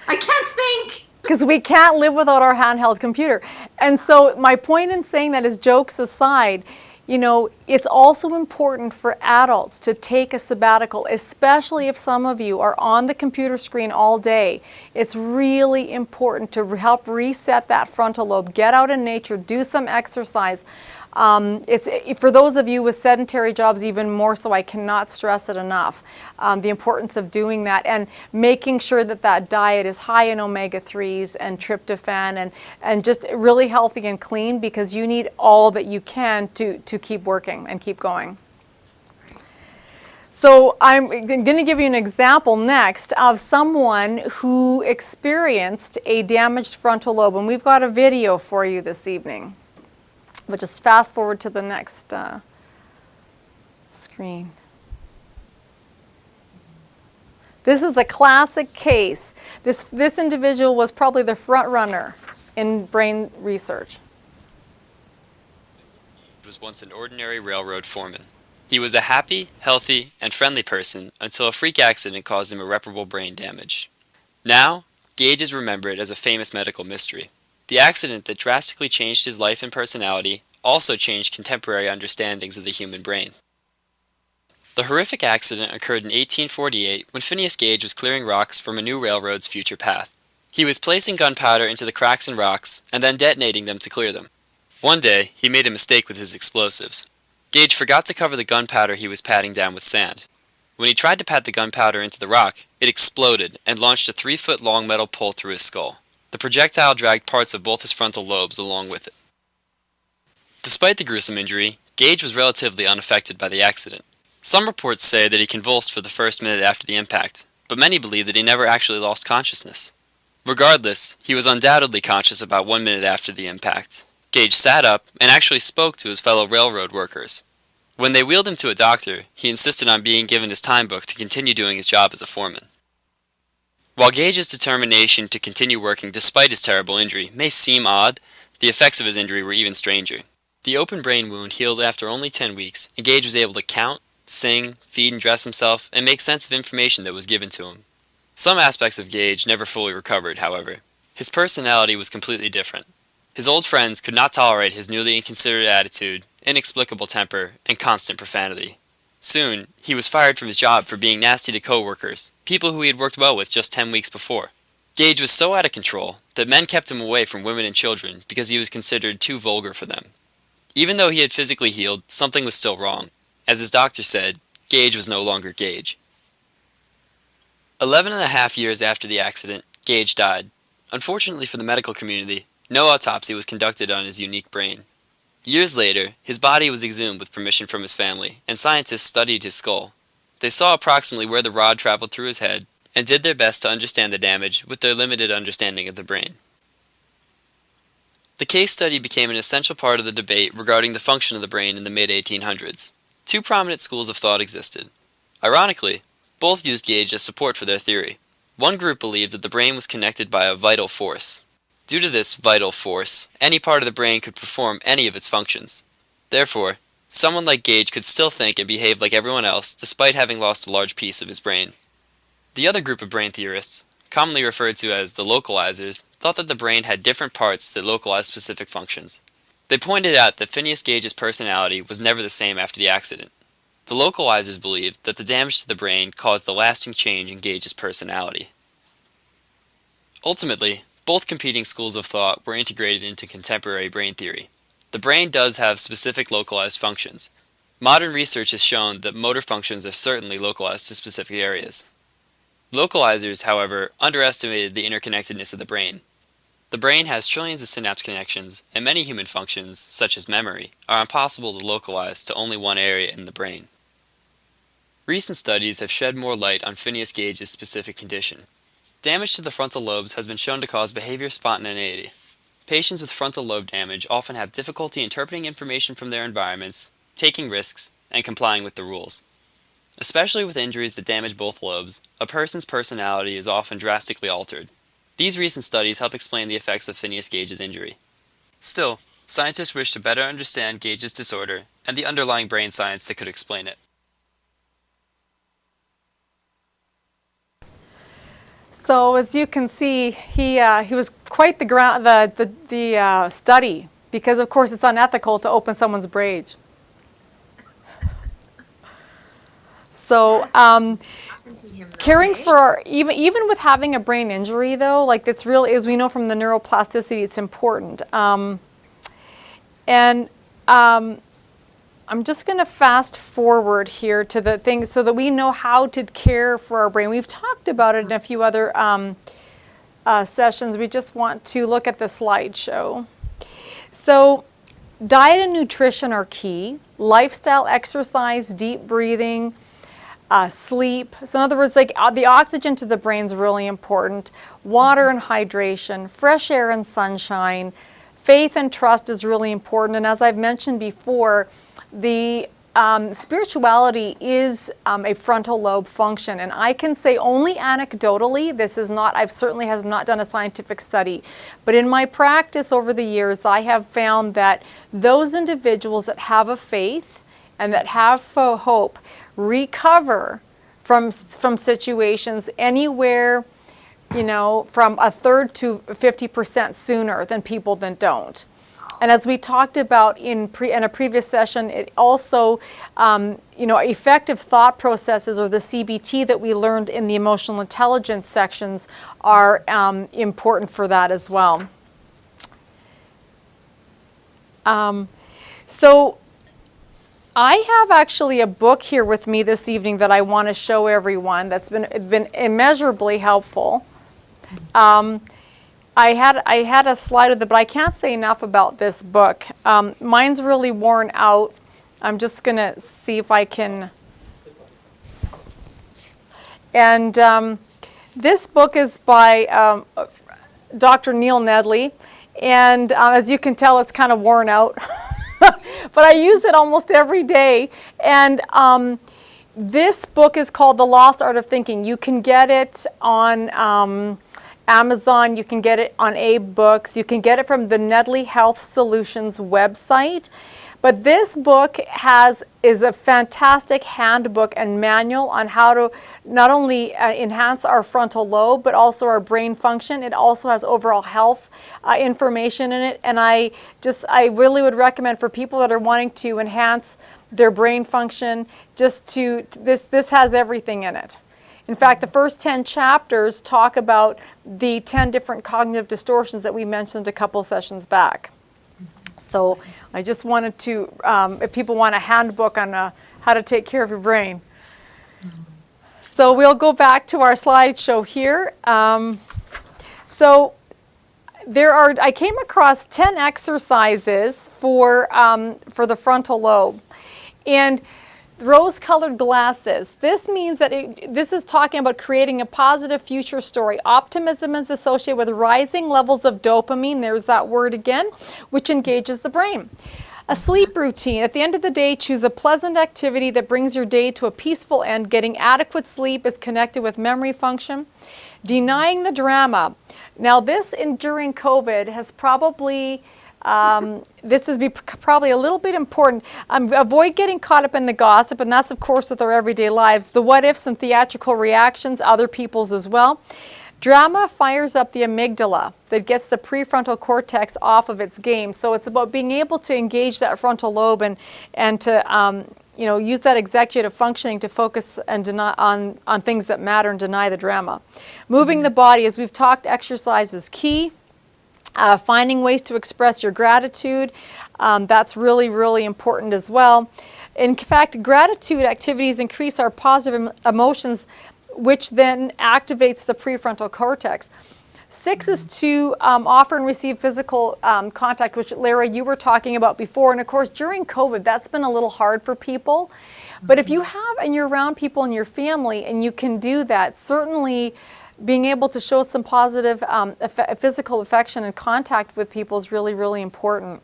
I can't think. Because we can't live without our handheld computer. And so my point in saying that is, jokes aside, you know, it's also important for adults to take a sabbatical, especially if some of you are on the computer screen all day. It's really important to help reset that frontal lobe. Get out in nature, do some exercise. It's for those of you with sedentary jobs, even more so. I cannot stress it enough. The importance of doing that and making sure that that diet is high in omega-3s and tryptophan and just really healthy and clean, because you need all that you can to keep working and keep going. So I'm going to give you an example next of someone who experienced a damaged frontal lobe, and we've got a video for you this evening. But just fast forward to the next screen. This is a classic case. This individual was probably the front runner in brain research. He was once an ordinary railroad foreman. He was a happy, healthy, and friendly person until a freak accident caused him irreparable brain damage. Now, Gage is remembered as a famous medical mystery. The accident that drastically changed his life and personality also changed contemporary understandings of the human brain. The horrific accident occurred in 1848 when Phineas Gage was clearing rocks from a new railroad's future path. He was placing gunpowder into the cracks in rocks and then detonating them to clear them. One day, he made a mistake with his explosives. Gage forgot to cover the gunpowder he was patting down with sand. When he tried to pat the gunpowder into the rock, it exploded and launched a 3-foot-long metal pole through his skull. The projectile dragged parts of both his frontal lobes along with it. Despite the gruesome injury, Gage was relatively unaffected by the accident. Some reports say that he convulsed for the first minute after the impact, but many believe that he never actually lost consciousness. Regardless, he was undoubtedly conscious about 1 minute after the impact. Gage sat up and actually spoke to his fellow railroad workers. When they wheeled him to a doctor, he insisted on being given his time book to continue doing his job as a foreman. While Gage's determination to continue working despite his terrible injury may seem odd, the effects of his injury were even stranger. The open brain wound healed after only 10 weeks, and Gage was able to count, sing, feed and dress himself, and make sense of information that was given to him. Some aspects of Gage never fully recovered, however. His personality was completely different. His old friends could not tolerate his newly inconsiderate attitude, inexplicable temper, and constant profanity. Soon, he was fired from his job for being nasty to co-workers, people who he had worked well with just 10 weeks before. Gage was so out of control that men kept him away from women and children because he was considered too vulgar for them. Even though he had physically healed, something was still wrong. As his doctor said, Gage was no longer Gage. 11.5 years after the accident, Gage died. Unfortunately for the medical community, no autopsy was conducted on his unique brain. Years later, his body was exhumed with permission from his family, and scientists studied his skull. They saw approximately where the rod traveled through his head and did their best to understand the damage with their limited understanding of the brain. The case study became an essential part of the debate regarding the function of the brain in the mid-1800s. Two prominent schools of thought existed. Ironically, both used Gage as support for their theory. One group believed that the brain was connected by a vital force. Due to this vital force, any part of the brain could perform any of its functions. Therefore, someone like Gage could still think and behave like everyone else despite having lost a large piece of his brain. The other group of brain theorists, commonly referred to as the localizers, thought that the brain had different parts that localized specific functions. They pointed out that Phineas Gage's personality was never the same after the accident. The localizers believed that the damage to the brain caused the lasting change in Gage's personality. Ultimately, both competing schools of thought were integrated into contemporary brain theory. The brain does have specific localized functions. Modern research has shown that motor functions are certainly localized to specific areas. Localizers, however, underestimated the interconnectedness of the brain. The brain has trillions of synapse connections, and many human functions, such as memory, are impossible to localize to only one area in the brain. Recent studies have shed more light on Phineas Gage's specific condition. Damage to the frontal lobes has been shown to cause behavior spontaneity. Patients with frontal lobe damage often have difficulty interpreting information from their environments, taking risks, and complying with the rules. Especially with injuries that damage both lobes, a person's personality is often drastically altered. These recent studies help explain the effects of Phineas Gage's injury. Still, scientists wish to better understand Gage's disorder and the underlying brain science that could explain it. So as you can see, he was quite the study, because of course it's unethical to open someone's brain. So caring for even with having a brain injury, though, like it's really, as we know from the neuroplasticity, it's important. I'm just going to fast forward here to the things so that we know how to care for our brain. We've talked about it in a few other sessions. We just want to look at the slideshow. So diet and nutrition are key. Lifestyle, exercise, deep breathing, sleep. So in other words, like the oxygen to the brain is really important. Water and hydration, fresh air and sunshine. Faith and trust is really important. And as I've mentioned before, the spirituality is a frontal lobe function, and I can say only anecdotally, this is not, I've certainly have not done a scientific study, but in my practice over the years, I have found that those individuals that have a faith and that have hope recover from situations anywhere, you know, from a third to 50% sooner than people that don't. And as we talked about in a previous session, it also, you know, effective thought processes, or the CBT that we learned in the emotional intelligence sections, are important for that as well. So I have actually a book here with me this evening that I want to show everyone that's been immeasurably helpful. I had a slide with it, but I can't say enough about this book. Mine's really worn out. I'm just going to see if I can. And this book is by Dr. Neil Nedley. And as you can tell, it's kind of worn out. But I use it almost every day. And this book is called The Lost Art of Thinking. You can get it on Amazon, you can get it on Abe Books, you can get it from the Nedley Health Solutions website. But this book is a fantastic handbook and manual on how to not only enhance our frontal lobe, but also our brain function. It also has overall health information in it. And I really would recommend for people that are wanting to enhance their brain function, this has everything in it. In fact, the first 10 chapters talk about the 10 different cognitive distortions that we mentioned a couple sessions back. So I just wanted to, if people want a handbook on how to take care of your brain. So we'll go back to our slideshow here. So I came across 10 exercises for the frontal lobe. And rose-colored glasses. This means that this is talking about creating a positive future story. Optimism is associated with rising levels of dopamine, there's that word again, which engages the brain. A sleep routine. At the end of the day, choose a pleasant activity that brings your day to a peaceful end. Getting adequate sleep is connected with memory function. Denying the drama. Now this during COVID has probably this is probably a little bit important. Avoid getting caught up in the gossip, and that's of course with our everyday lives. The what ifs and theatrical reactions, other people's as well. Drama fires up the amygdala that gets the prefrontal cortex off of its game. So it's about being able to engage that frontal lobe and to use that executive functioning to focus and on things that matter and deny the drama. Moving the body, as we've talked, exercise is key. Finding ways to express your gratitude, that's really, really important as well. In fact, gratitude activities increase our positive emotions, which then activates the prefrontal cortex. 6 is to offer and receive physical contact, which Lara, you were talking about before. And of course, during COVID, that's been a little hard for people. But if you have and you're around people in your family and you can do that, certainly being able to show some positive physical affection and contact with people is really, really important.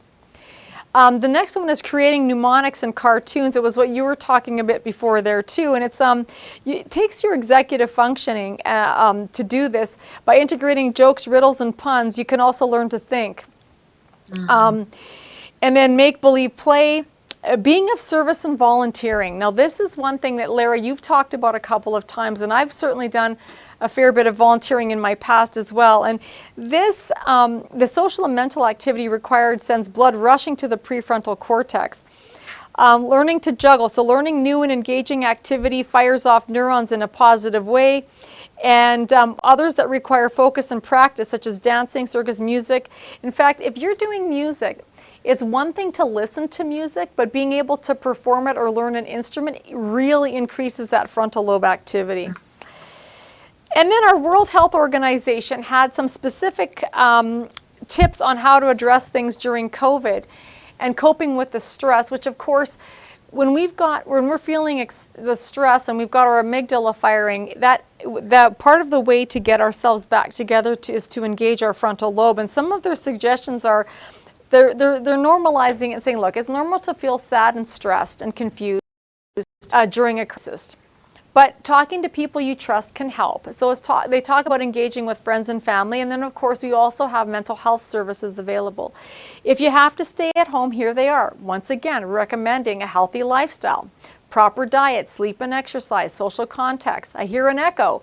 The next one is creating mnemonics and cartoons. It was what you were talking a bit before there too, and it takes your executive functioning to do this. By integrating jokes, riddles, and puns, you can also learn to think. And then make-believe play. Being of service and volunteering. Now this is one thing that, Lara, you've talked about a couple of times, and I've certainly done a fair bit of volunteering in my past as well. And this, the social and mental activity required sends blood rushing to the prefrontal cortex. Learning to juggle, so learning new and engaging activity fires off neurons in a positive way. And others that require focus and practice, such as dancing, circus, music. In fact, if you're doing music, it's one thing to listen to music, but being able to perform it or learn an instrument really increases that frontal lobe activity. And then our World Health Organization had some specific tips on how to address things during COVID and coping with the stress, which of course, when we're feeling the stress and we've got our amygdala firing, that part of the way to get ourselves back together is to engage our frontal lobe. And some of their suggestions are, they're normalizing and saying, look, it's normal to feel sad and stressed and confused during a crisis. But talking to people you trust can help. So they talk about engaging with friends and family, and then of course we also have mental health services available. If you have to stay at home, here they are. Once again, recommending a healthy lifestyle, proper diet, sleep and exercise, social contacts. I hear an echo.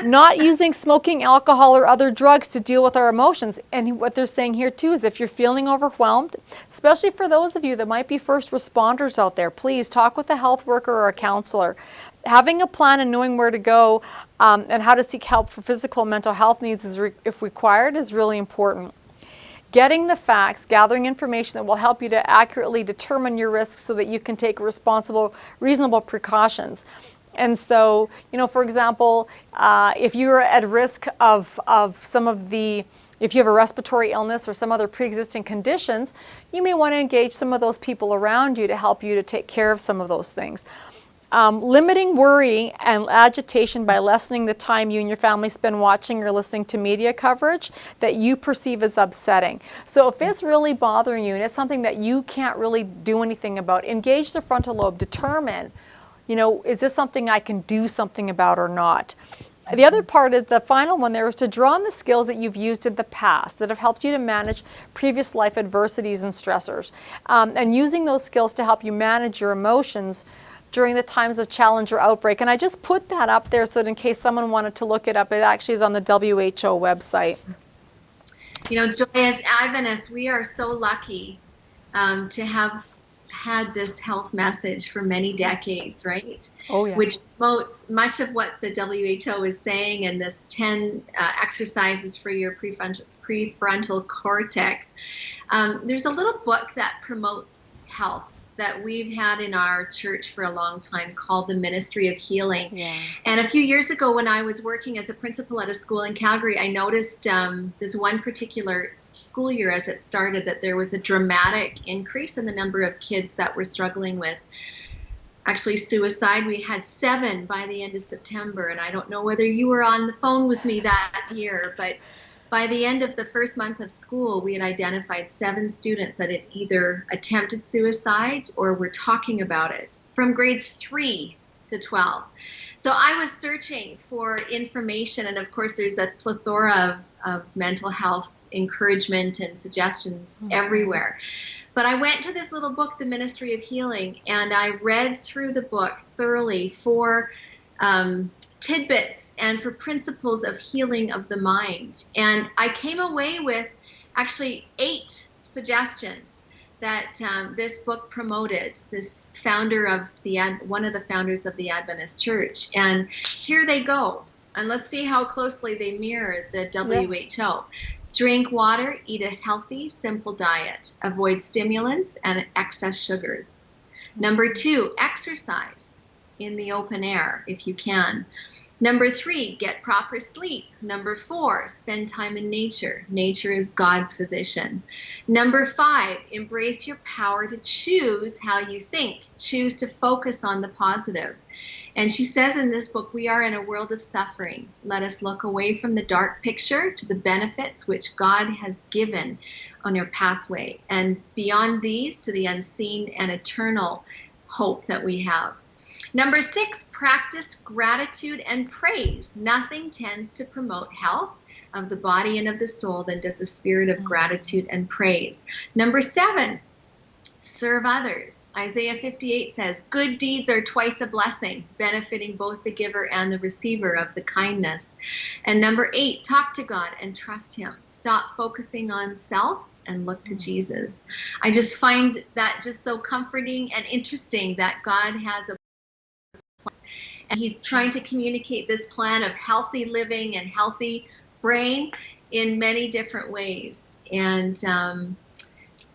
Not using smoking, alcohol, or other drugs to deal with our emotions. And what they're saying here too is if you're feeling overwhelmed, especially for those of you that might be first responders out there, please talk with a health worker or a counselor. Having a plan and knowing where to go and how to seek help for physical and mental health needs if required is really important. Getting the facts, gathering information that will help you to accurately determine your risks so that you can take reasonable precautions. And so, for example, if you're at risk of if you have a respiratory illness or some other pre-existing conditions, you may want to engage some of those people around you to help you to take care of some of those things. Limiting worry and agitation by lessening the time you and your family spend watching or listening to media coverage that you perceive as upsetting. So if it's really bothering you and it's something that you can't really do anything about, engage the frontal lobe, determine, is this something I can do something about or not? The other part is the final one there is to draw on the skills that you've used in the past that have helped you to manage previous life adversities and stressors, and using those skills to help you manage your emotions during the times of challenge or outbreak. And I just put that up there so that in case someone wanted to look it up, it actually is on the WHO website. Joy, as Adventists, we are so lucky to have had this health message for many decades, right? Oh, yeah. Which promotes much of what the WHO is saying in this 10 exercises for your prefrontal cortex. There's a little book that promotes health that we've had in our church for a long time called the Ministry of Healing. Yeah. And a few years ago when I was working as a principal at a school in Calgary, I noticed this one particular school year as it started that there was a dramatic increase in the number of kids that were struggling with actually suicide. We had 7 by the end of September, and I don't know whether you were on the phone with me that year, but by the end of the first month of school, we had identified 7 students that had either attempted suicide or were talking about it, from grades 3 to 12. So I was searching for information, and of course there's a plethora of mental health encouragement and suggestions everywhere. But I went to this little book, The Ministry of Healing, and I read through the book thoroughly for tidbits and for principles of healing of the mind. And I came away with actually 8 suggestions that this book promoted, this founder of one of the founders of the Adventist Church. And here they go. And let's see how closely they mirror the WHO. Drink water, eat a healthy, simple diet. Avoid stimulants and excess sugars. Number 2, exercise in the open air if you can. Number 3, get proper sleep. Number 4, spend time in nature. Nature is God's physician. Number 5, embrace your power to choose how you think. Choose to focus on the positive. And she says in this book, we are in a world of suffering. Let us look away from the dark picture to the benefits which God has given on your pathway, and beyond these to the unseen and eternal hope that we have. Number 6, practice gratitude and praise. Nothing tends to promote health of the body and of the soul than does a spirit of gratitude and praise. Number 7, serve others. Isaiah 58 says, good deeds are twice a blessing, benefiting both the giver and the receiver of the kindness. And number 8, talk to God and trust him. Stop focusing on self and look to Jesus. I just find that just so comforting and interesting that God has a plan, and he's trying to communicate this plan of healthy living and healthy brain in many different ways. And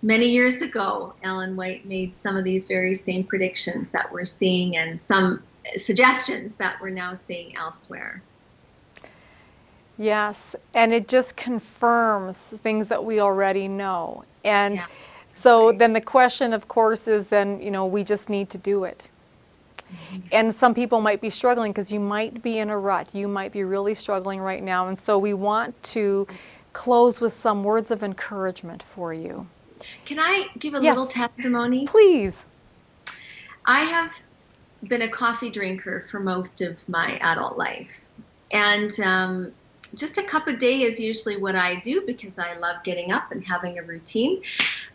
many years ago, Ellen White made some of these very same predictions that we're seeing, and some suggestions that we're now seeing elsewhere. Yes, and it just confirms things that we already know. And Yeah, so right. then the question, of course, is then, we just need to do it. And some people might be struggling because you might be in a rut. You might be really struggling right now. And so we want to close with some words of encouragement for you. Can I give a Yes. little testimony? Please. I have been a coffee drinker for most of my adult life. And just a cup a day is usually what I do because I love getting up and having a routine.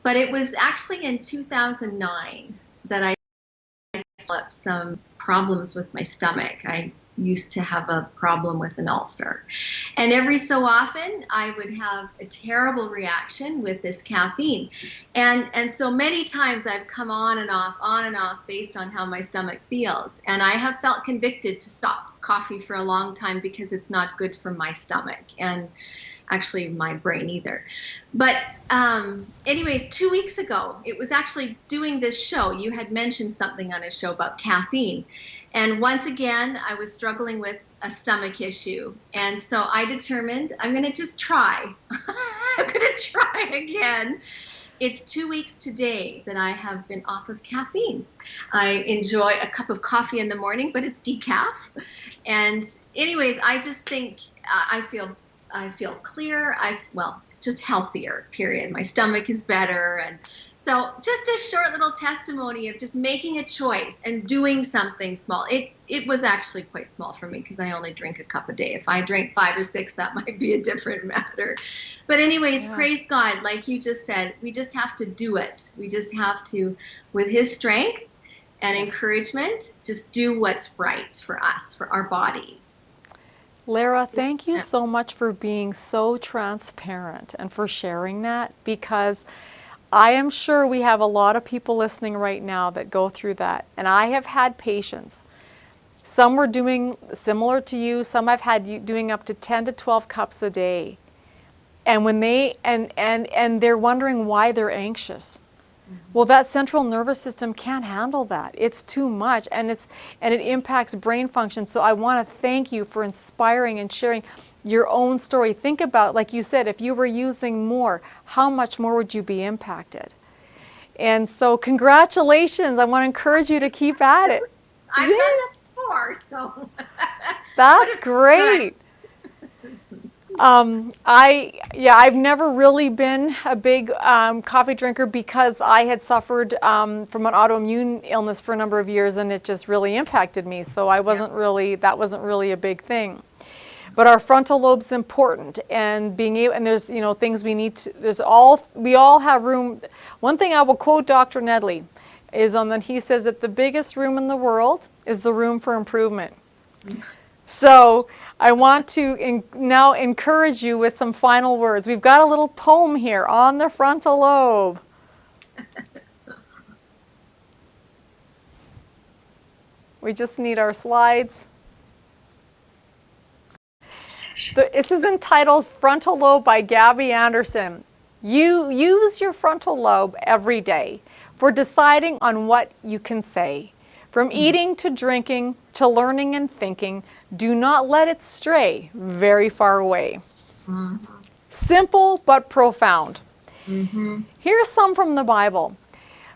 But it was actually in 2009 that I developed some problems with my stomach. I used to have a problem with an ulcer. And every so often I would have a terrible reaction with this caffeine. And so many times I've come on and off based on how my stomach feels. And I have felt convicted to stop coffee for a long time because it's not good for my stomach and actually my brain either. But anyways, 2 weeks ago, it was actually doing this show. You had mentioned something on a show about caffeine. And once again, I was struggling with a stomach issue. And so I determined I'm going to just try. I'm going to try again. It's 2 weeks today that I have been off of caffeine. I enjoy a cup of coffee in the morning, but it's decaf. And anyways, I just think I feel clear. Just healthier, period. My stomach is better. And so just a short little testimony of just making a choice and doing something small. It was actually quite small for me because I only drink a cup a day. If I drank 5 or 6, that might be a different matter. But anyways, Praise God. Like you just said, we just have to do it. We just have to, with his strength and encouragement, just do what's right for us, for our bodies. Lara, thank you so much for being so transparent and for sharing that, because I am sure we have a lot of people listening right now that go through that. And I have had patients. Some were doing similar to you. Some I've had doing up to 10 to 12 cups a day. And when and they're wondering why they're anxious. Well, that central nervous system can't handle that. It's too much, and it impacts brain function. So I want to thank you for inspiring and sharing your own story. Think about, like you said, if you were using more, how much more would you be impacted? And so congratulations. I want to encourage you to keep at it. I've Yay. done this before, so. That's great. I've never really been a big coffee drinker because I had suffered from an autoimmune illness for a number of years, and it just really impacted me. So that wasn't really a big thing. But our frontal lobe's important, and there's things we need to. We all have room. One thing I will quote Dr. Nedley is that he says that the biggest room in the world is the room for improvement. So I want to now encourage you with some final words. We've got a little poem here on the frontal lobe. We just need our slides. This is entitled Frontal Lobe by Gabby Anderson. You use your frontal lobe every day for deciding on what you can say. From eating to drinking to learning and thinking, do not let it stray very far away. Mm-hmm. Simple but profound. Mm-hmm. Here's some from the Bible.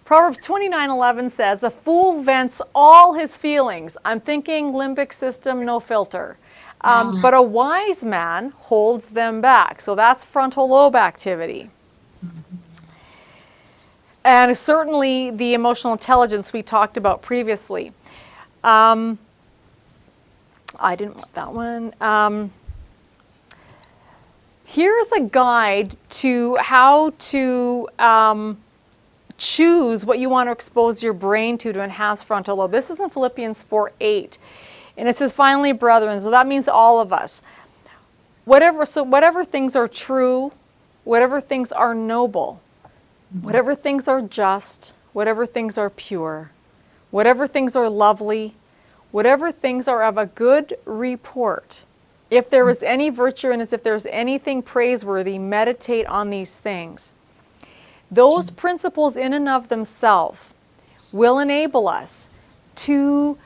Proverbs 29:11 says, a fool vents all his feelings. I'm thinking limbic system, no filter. But a wise man holds them back. So that's frontal lobe activity. Mm-hmm. And certainly the emotional intelligence we talked about previously. I didn't want that one. Here's a guide to how to choose what you want to expose your brain to enhance frontal lobe. This is in Philippians 4:8. And it says, finally, brethren, so that means all of us. Whatever things are true, whatever things are noble, whatever things are just, whatever things are pure, whatever things are lovely, whatever things are of a good report, if there is any virtue in it, if there is anything praiseworthy, meditate on these things. Those principles in and of themselves will enable us to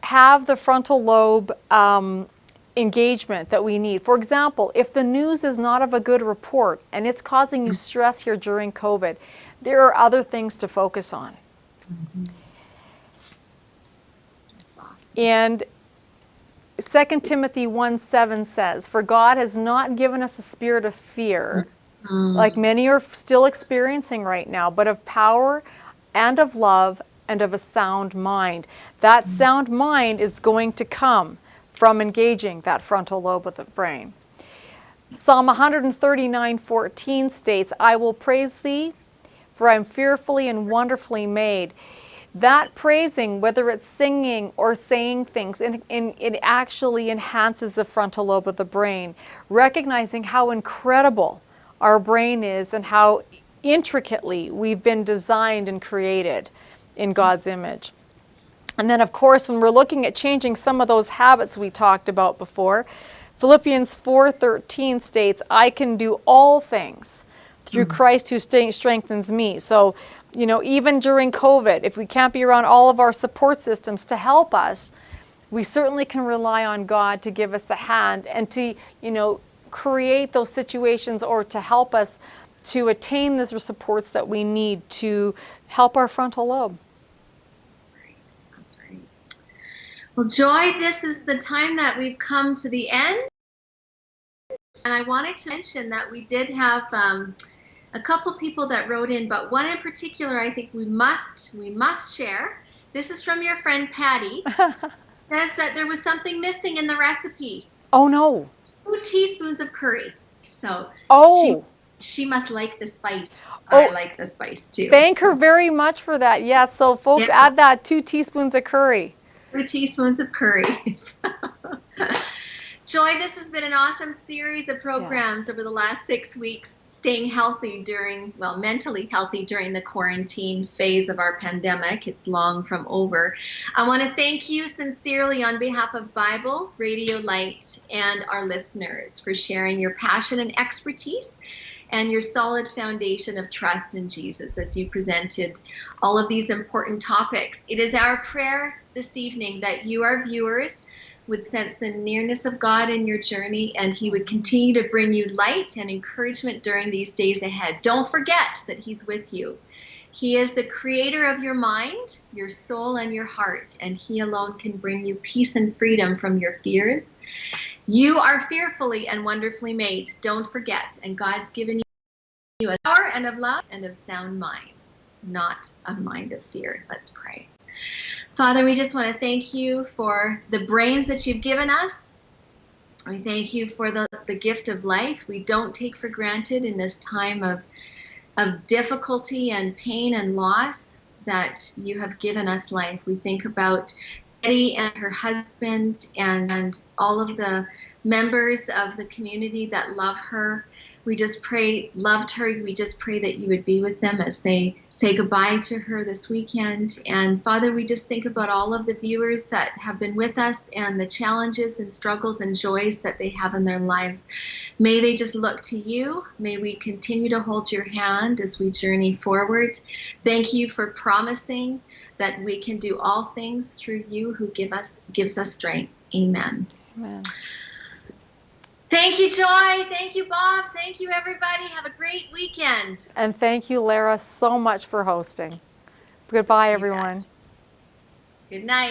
have the frontal lobe engagement that we need. For example, if the news is not of a good report and it's causing you stress here during COVID, there are other things to focus on. Mm-hmm. That's awesome. And 2 Timothy 1:7 says, for God has not given us a spirit of fear, like many are still experiencing right now, but of power and of love and of a sound mind. That sound mind is going to come from engaging that frontal lobe of the brain. Psalm 139:14 states, I will praise thee, for I am fearfully and wonderfully made. That praising, whether it's singing or saying things, it actually enhances the frontal lobe of the brain, recognizing how incredible our brain is and how intricately we've been designed and created in God's image. And then, of course, when we're looking at changing some of those habits we talked about before, Philippians 4:13 states, I can do all things through Christ who strengthens me. So, even during COVID, if we can't be around all of our support systems to help us, we certainly can rely on God to give us the hand and to, create those situations or to help us to attain the supports that we need to help our frontal lobe. That's right. Well, Joy, this is the time that we've come to the end. And I wanted to mention that we did have a couple people that wrote in, but one in particular I think we must share. This is from your friend Patty. Says that there was something missing in the recipe. Oh no. 2 teaspoons of curry. So she must like the spice. I like the spice too. Thank her very much for that. Yes, so folks, add that 2 teaspoons of curry. 2 teaspoons of curry. Joy, this has been an awesome series of programs over the last 6 weeks, staying healthy mentally healthy during the quarantine phase of our pandemic. It's long from over. I want to thank you sincerely on behalf of Bible, Radio Light, and our listeners for sharing your passion and expertise and your solid foundation of trust in Jesus as you presented all of these important topics. It is our prayer this evening that you, our viewers, would sense the nearness of God in your journey, and he would continue to bring you light and encouragement during these days ahead. Don't forget that he's with you. He is the creator of your mind, your soul, and your heart, and He alone can bring you peace and freedom from your fears. You are fearfully and wonderfully made. Don't forget. And God's given you a power and of love and of sound mind, not a mind of fear. Let's pray. Father, we just want to thank you for the brains that you've given us. We thank you for the gift of life. We don't take for granted in this time of difficulty and pain and loss that you have given us life. We think about Betty and her husband and all of the members of the community that love her. We just loved her. We just pray that you would be with them as they say goodbye to her this weekend. And Father, we just think about all of the viewers that have been with us and the challenges and struggles and joys that they have in their lives. May they just look to you. May we continue to hold your hand as we journey forward. Thank you for promising that we can do all things through you who gives us strength. Amen. Amen. Thank you, Joy. Thank you, Bob. Thank you, everybody. Have a great weekend. And thank you, Lara, so much for hosting. Goodbye, You everyone. bet. Good night.